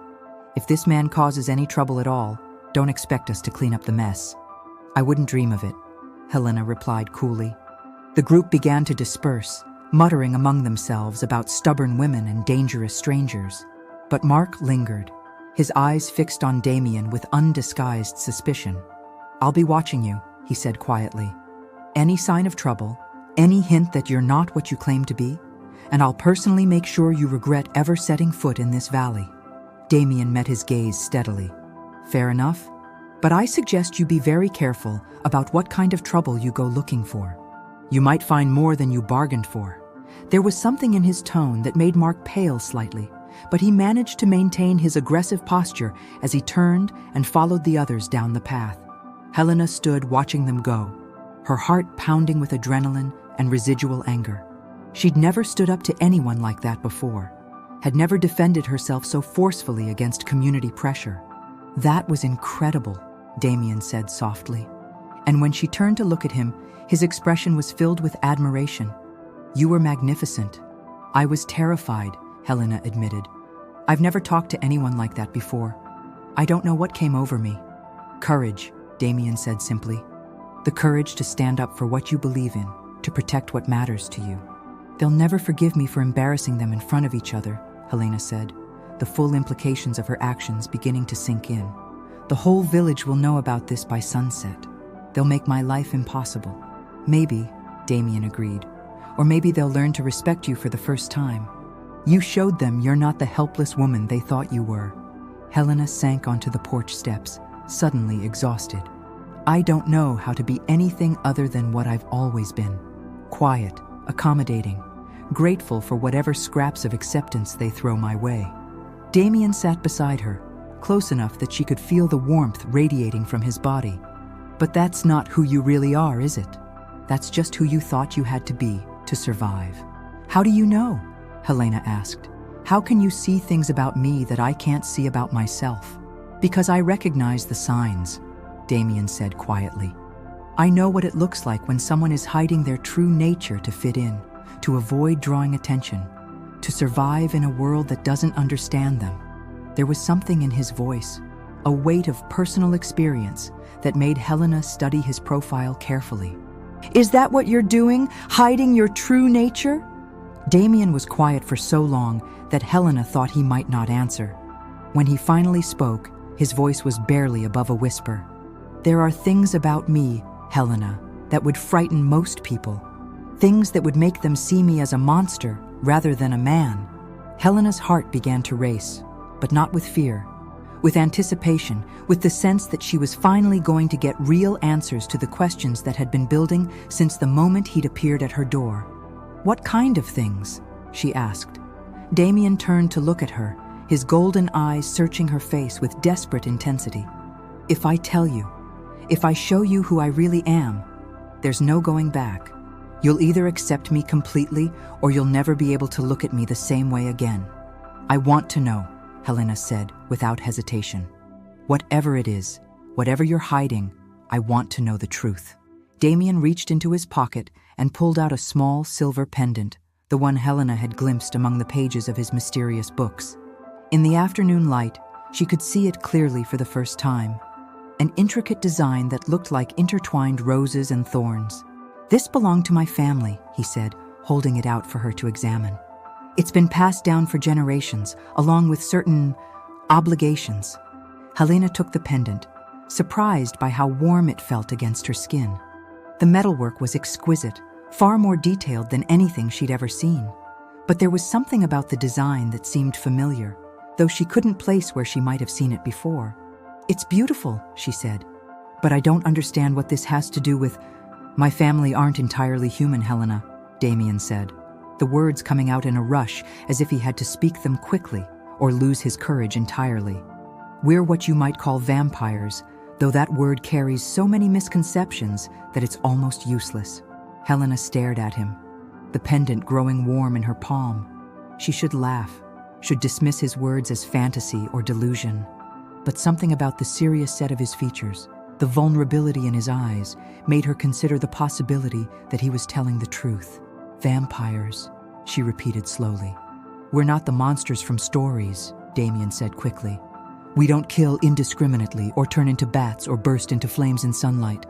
if this man causes any trouble at all, don't expect us to clean up the mess. I wouldn't dream of it, Helena replied coolly. The group began to disperse, muttering among themselves about stubborn women and dangerous strangers. But Mark lingered, his eyes fixed on Damien with undisguised suspicion. I'll be watching you, he said quietly. Any sign of trouble, any hint that you're not what you claim to be, and I'll personally make sure you regret ever setting foot in this valley. Damien met his gaze steadily. Fair enough, but I suggest you be very careful about what kind of trouble you go looking for. You might find more than you bargained for. There was something in his tone that made Mark pale slightly, but he managed to maintain his aggressive posture as he turned and followed the others down the path. Helena stood watching them go, her heart pounding with adrenaline and residual anger. She'd never stood up to anyone like that before, had never defended herself so forcefully against community pressure. That was incredible, Damien said softly. And when she turned to look at him, his expression was filled with admiration. You were magnificent. I was terrified, Helena admitted. I've never talked to anyone like that before. I don't know what came over me. Courage, Damien said simply. The courage to stand up for what you believe in, to protect what matters to you. They'll never forgive me for embarrassing them in front of each other, Helena said, the full implications of her actions beginning to sink in. The whole village will know about this by sunset. They'll make my life impossible. Maybe, Damien agreed, or maybe they'll learn to respect you for the first time. You showed them you're not the helpless woman they thought you were. Helena sank onto the porch steps, suddenly exhausted. I don't know how to be anything other than what I've always been. Quiet, accommodating, grateful for whatever scraps of acceptance they throw my way. Damien sat beside her, close enough that she could feel the warmth radiating from his body. But that's not who you really are, is it? That's just who you thought you had to be to survive. How do you know? Helena asked. How can you see things about me that I can't see about myself? Because I recognize the signs, Damien said quietly. I know what it looks like when someone is hiding their true nature to fit in, to avoid drawing attention, to survive in a world that doesn't understand them. There was something in his voice, a weight of personal experience that made Helena study his profile carefully. Is that what you're doing, hiding your true nature? Damien was quiet for so long that Helena thought he might not answer. When he finally spoke, his voice was barely above a whisper. "There are things about me, Helena, that would frighten most people. Things that would make them see me as a monster rather than a man." Helena's heart began to race, but not with fear. With anticipation, with the sense that she was finally going to get real answers to the questions that had been building since the moment he'd appeared at her door. "What kind of things?" she asked. Damien turned to look at her, his golden eyes searching her face with desperate intensity. "If I tell you, if I show you who I really am, there's no going back. You'll either accept me completely or you'll never be able to look at me the same way again." "I want to know," Helena said without hesitation. "Whatever it is, whatever you're hiding, I want to know the truth." Damien reached into his pocket and pulled out a small silver pendant, the one Helena had glimpsed among the pages of his mysterious books. In the afternoon light, she could see it clearly for the first time. An intricate design that looked like intertwined roses and thorns. "This belonged to my family," he said, holding it out for her to examine. "It's been passed down for generations, along with certain obligations." Helena took the pendant, surprised by how warm it felt against her skin. The metalwork was exquisite, far more detailed than anything she'd ever seen. But there was something about the design that seemed familiar, though she couldn't place where she might have seen it before. "It's beautiful," she said, "but I don't understand what this has to do with—" "My family aren't entirely human, Helena," Damien said, the words coming out in a rush as if he had to speak them quickly or lose his courage entirely. "We're what you might call vampires, though that word carries so many misconceptions that it's almost useless." Helena stared at him, the pendant growing warm in her palm. She should laugh, should dismiss his words as fantasy or delusion. But something about the serious set of his features, the vulnerability in his eyes, made her consider the possibility that he was telling the truth. "Vampires," she repeated slowly. "We're not the monsters from stories," Damien said quickly. "We don't kill indiscriminately or turn into bats or burst into flames in sunlight.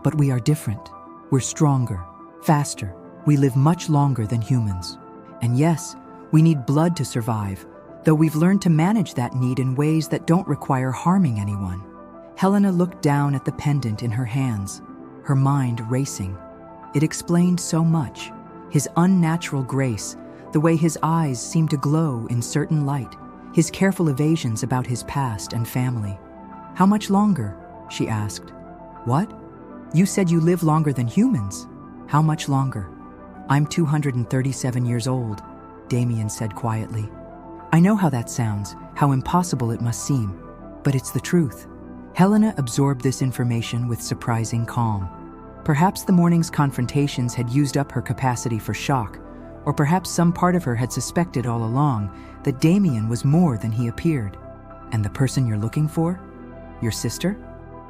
But we are different. We're stronger, faster. We live much longer than humans. And yes, we need blood to survive, though we've learned to manage that need in ways that don't require harming anyone." Helena looked down at the pendant in her hands, her mind racing. It explained so much. His unnatural grace, the way his eyes seemed to glow in certain light, his careful evasions about his past and family. "How much longer?" she asked. "What? You said you live longer than humans. How much longer?" "I'm 237 years old," Damien said quietly. "I know how that sounds, how impossible it must seem, but it's the truth." Helena absorbed this information with surprising calm. Perhaps the morning's confrontations had used up her capacity for shock, or perhaps some part of her had suspected all along that Damien was more than he appeared. "And the person you're looking for? Your sister?"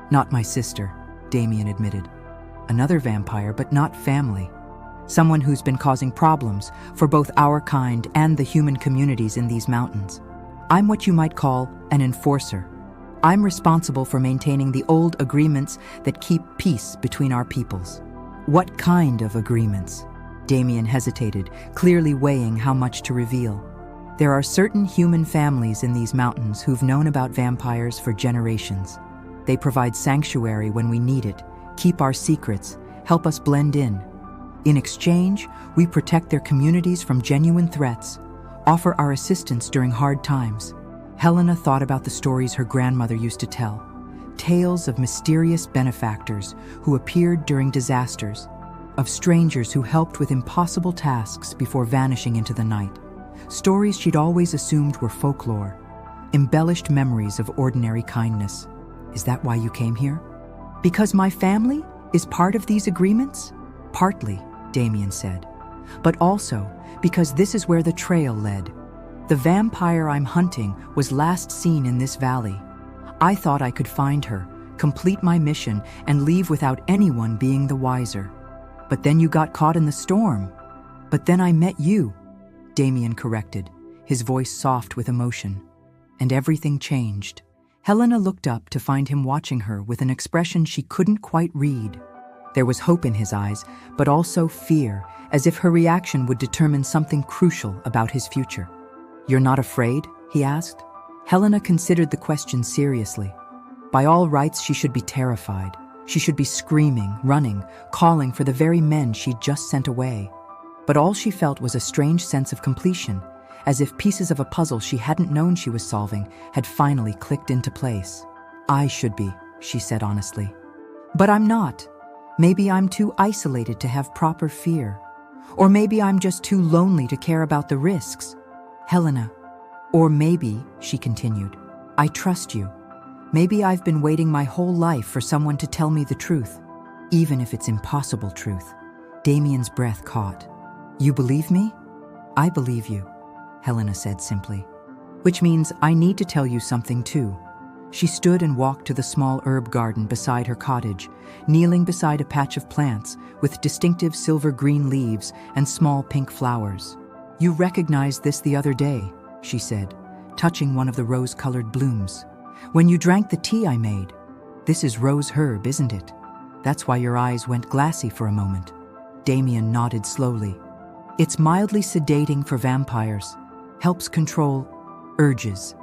"Not my sister," Damien admitted. "Another vampire, but not family. Someone who's been causing problems for both our kind and the human communities in these mountains. I'm what you might call an enforcer. I'm responsible for maintaining the old agreements that keep peace between our peoples." "What kind of agreements?" Damien hesitated, clearly weighing how much to reveal. "There are certain human families in these mountains who've known about vampires for generations. They provide sanctuary when we need it, keep our secrets, help us blend in. In exchange, we protect their communities from genuine threats, offer our assistance during hard times." Helena thought about the stories her grandmother used to tell, tales of mysterious benefactors who appeared during disasters, of strangers who helped with impossible tasks before vanishing into the night. Stories she'd always assumed were folklore, embellished memories of ordinary kindness. "Is that why you came here?" "Because my family is part of these agreements?" "Partly," Damien said, "but also because this is where the trail led. The vampire I'm hunting was last seen in this valley. I thought I could find her, complete my mission, and leave without anyone being the wiser. But then you got caught in the storm. But then I met you," Damien corrected, his voice soft with emotion. "And everything changed." Helena looked up to find him watching her with an expression she couldn't quite read. There was hope in his eyes, but also fear, as if her reaction would determine something crucial about his future. "You're not afraid?" he asked. Helena considered the question seriously. By all rights, she should be terrified. She should be screaming, running, calling for the very men she'd just sent away. But all she felt was a strange sense of completion, as if pieces of a puzzle she hadn't known she was solving had finally clicked into place. I should be, she said honestly. But I'm not. Maybe I'm too isolated to have proper fear. Or maybe I'm just too lonely to care about the risks. Helena. Or maybe, she continued, I trust you. Maybe I've been waiting my whole life for someone to tell me the truth, even if it's impossible truth. Damien's breath caught. You believe me? I believe you, Helena said simply. Which means I need to tell you something too. She stood and walked to the small herb garden beside her cottage, kneeling beside a patch of plants with distinctive silver-green leaves and small pink flowers. You recognized this the other day, she said, touching one of the rose-colored blooms. When you drank the tea I made. This is rose herb, isn't it? That's why your eyes went glassy for a moment. Damien nodded slowly. It's mildly sedating for vampires. Helps control urges.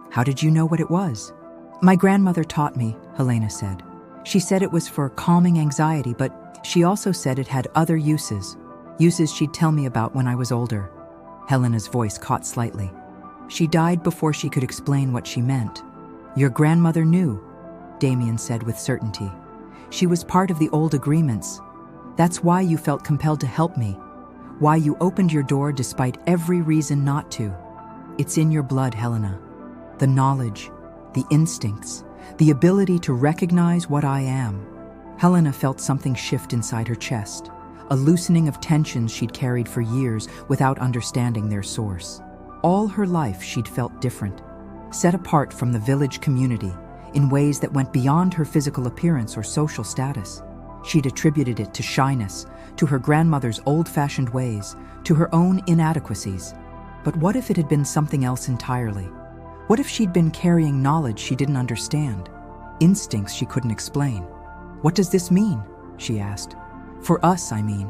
How did you know what it was? My grandmother taught me, Helena said. She said it was for calming anxiety, but she also said it had other uses. Uses she'd tell me about when I was older. Helena's voice caught slightly. She died before she could explain what she meant. Your grandmother knew, Damien said with certainty. She was part of the old agreements. That's why you felt compelled to help me. Why you opened your door despite every reason not to. It's in your blood, Helena. The knowledge, the instincts, the ability to recognize what I am. Helena felt something shift inside her chest, a loosening of tensions she'd carried for years without understanding their source. All her life she'd felt different, set apart from the village community in ways that went beyond her physical appearance or social status. She'd attributed it to shyness, to her grandmother's old-fashioned ways, to her own inadequacies. But what if it had been something else entirely? What if she'd been carrying knowledge she didn't understand, instincts she couldn't explain? What does this mean? She asked. For us, I mean.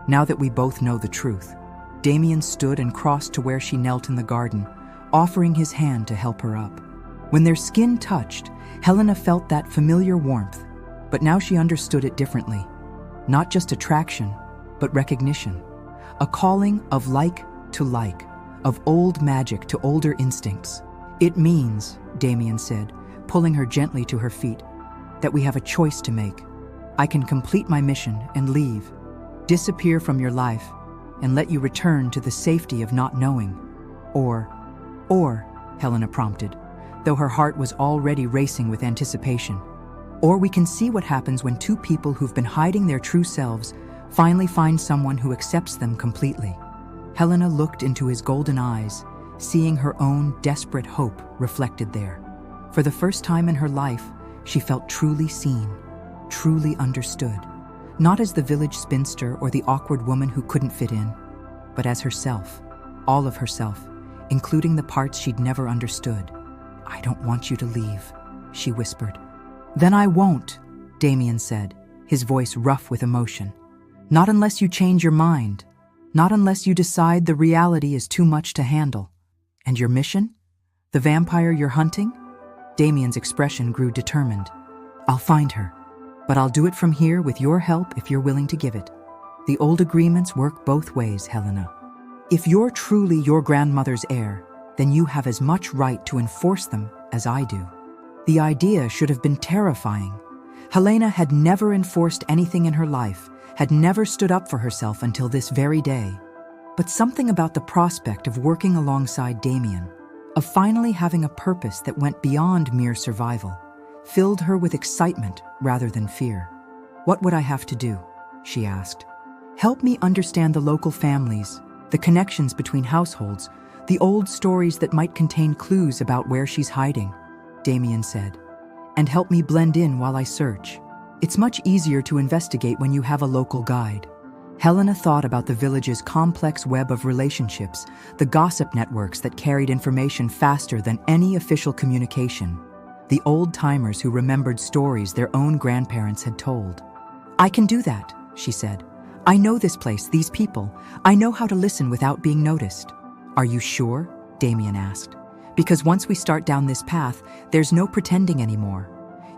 Now that we both know the truth. Damien stood and crossed to where she knelt in the garden, offering his hand to help her up. When their skin touched, Helena felt that familiar warmth, but now she understood it differently. Not just attraction, but recognition. A calling of like to like, of old magic to older instincts. It means, Damien said, pulling her gently to her feet, that we have a choice to make. I can complete my mission and leave, disappear from your life, and let you return to the safety of not knowing. Or, Helena prompted, though her heart was already racing with anticipation. Or we can see what happens when two people who've been hiding their true selves finally find someone who accepts them completely. Helena looked into his golden eyes, seeing her own desperate hope reflected there. For the first time in her life, she felt truly seen, truly understood. Not as the village spinster or the awkward woman who couldn't fit in, but as herself, all of herself, including the parts she'd never understood. I don't want you to leave, she whispered. Then I won't, Damien said, his voice rough with emotion. Not unless you change your mind. Not unless you decide the reality is too much to handle. And your mission? The vampire you're hunting? Damien's expression grew determined. I'll find her, but I'll do it from here with your help if you're willing to give it. The old agreements work both ways, Helena. If you're truly your grandmother's heir, then you have as much right to enforce them as I do. The idea should have been terrifying. Helena had never enforced anything in her life, had never stood up for herself until this very day. But something about the prospect of working alongside Damien, of finally having a purpose that went beyond mere survival, filled her with excitement rather than fear. What would I have to do? She asked. Help me understand the local families, the connections between households, the old stories that might contain clues about where she's hiding, Damien said. And help me blend in while I search. It's much easier to investigate when you have a local guide. Helena thought about the village's complex web of relationships, the gossip networks that carried information faster than any official communication, the old-timers who remembered stories their own grandparents had told. I can do that, she said. I know this place, these people. I know how to listen without being noticed. Are you sure? Damien asked. Because once we start down this path, there's no pretending anymore.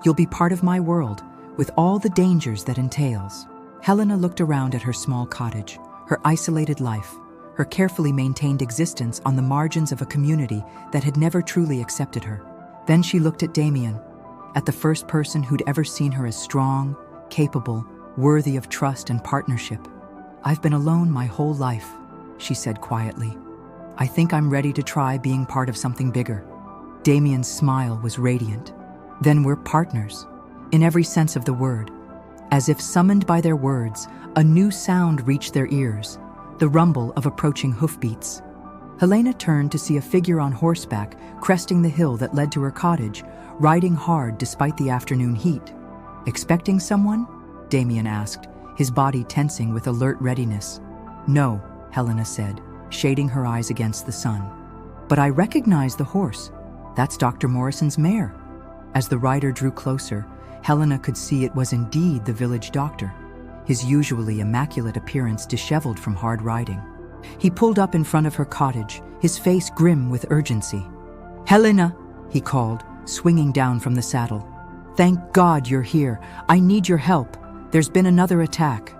You'll be part of my world, with all the dangers that entails. Helena looked around at her small cottage, her isolated life, her carefully maintained existence on the margins of a community that had never truly accepted her. Then she looked at Damien, at the first person who'd ever seen her as strong, capable, worthy of trust and partnership. "I've been alone my whole life," she said quietly. "I think I'm ready to try being part of something bigger." Damien's smile was radiant. "Then we're partners, in every sense of the word." As if summoned by their words, a new sound reached their ears, the rumble of approaching hoofbeats. Helena turned to see a figure on horseback cresting the hill that led to her cottage, riding hard despite the afternoon heat. "Expecting someone?" Damien asked, his body tensing with alert readiness. "No," Helena said, shading her eyes against the sun. "But I recognize the horse. That's Dr. Morrison's mare." As the rider drew closer, Helena could see it was indeed the village doctor, his usually immaculate appearance disheveled from hard riding. He pulled up in front of her cottage, his face grim with urgency. "Helena," he called, swinging down from the saddle. "Thank God you're here. I need your help. There's been another attack."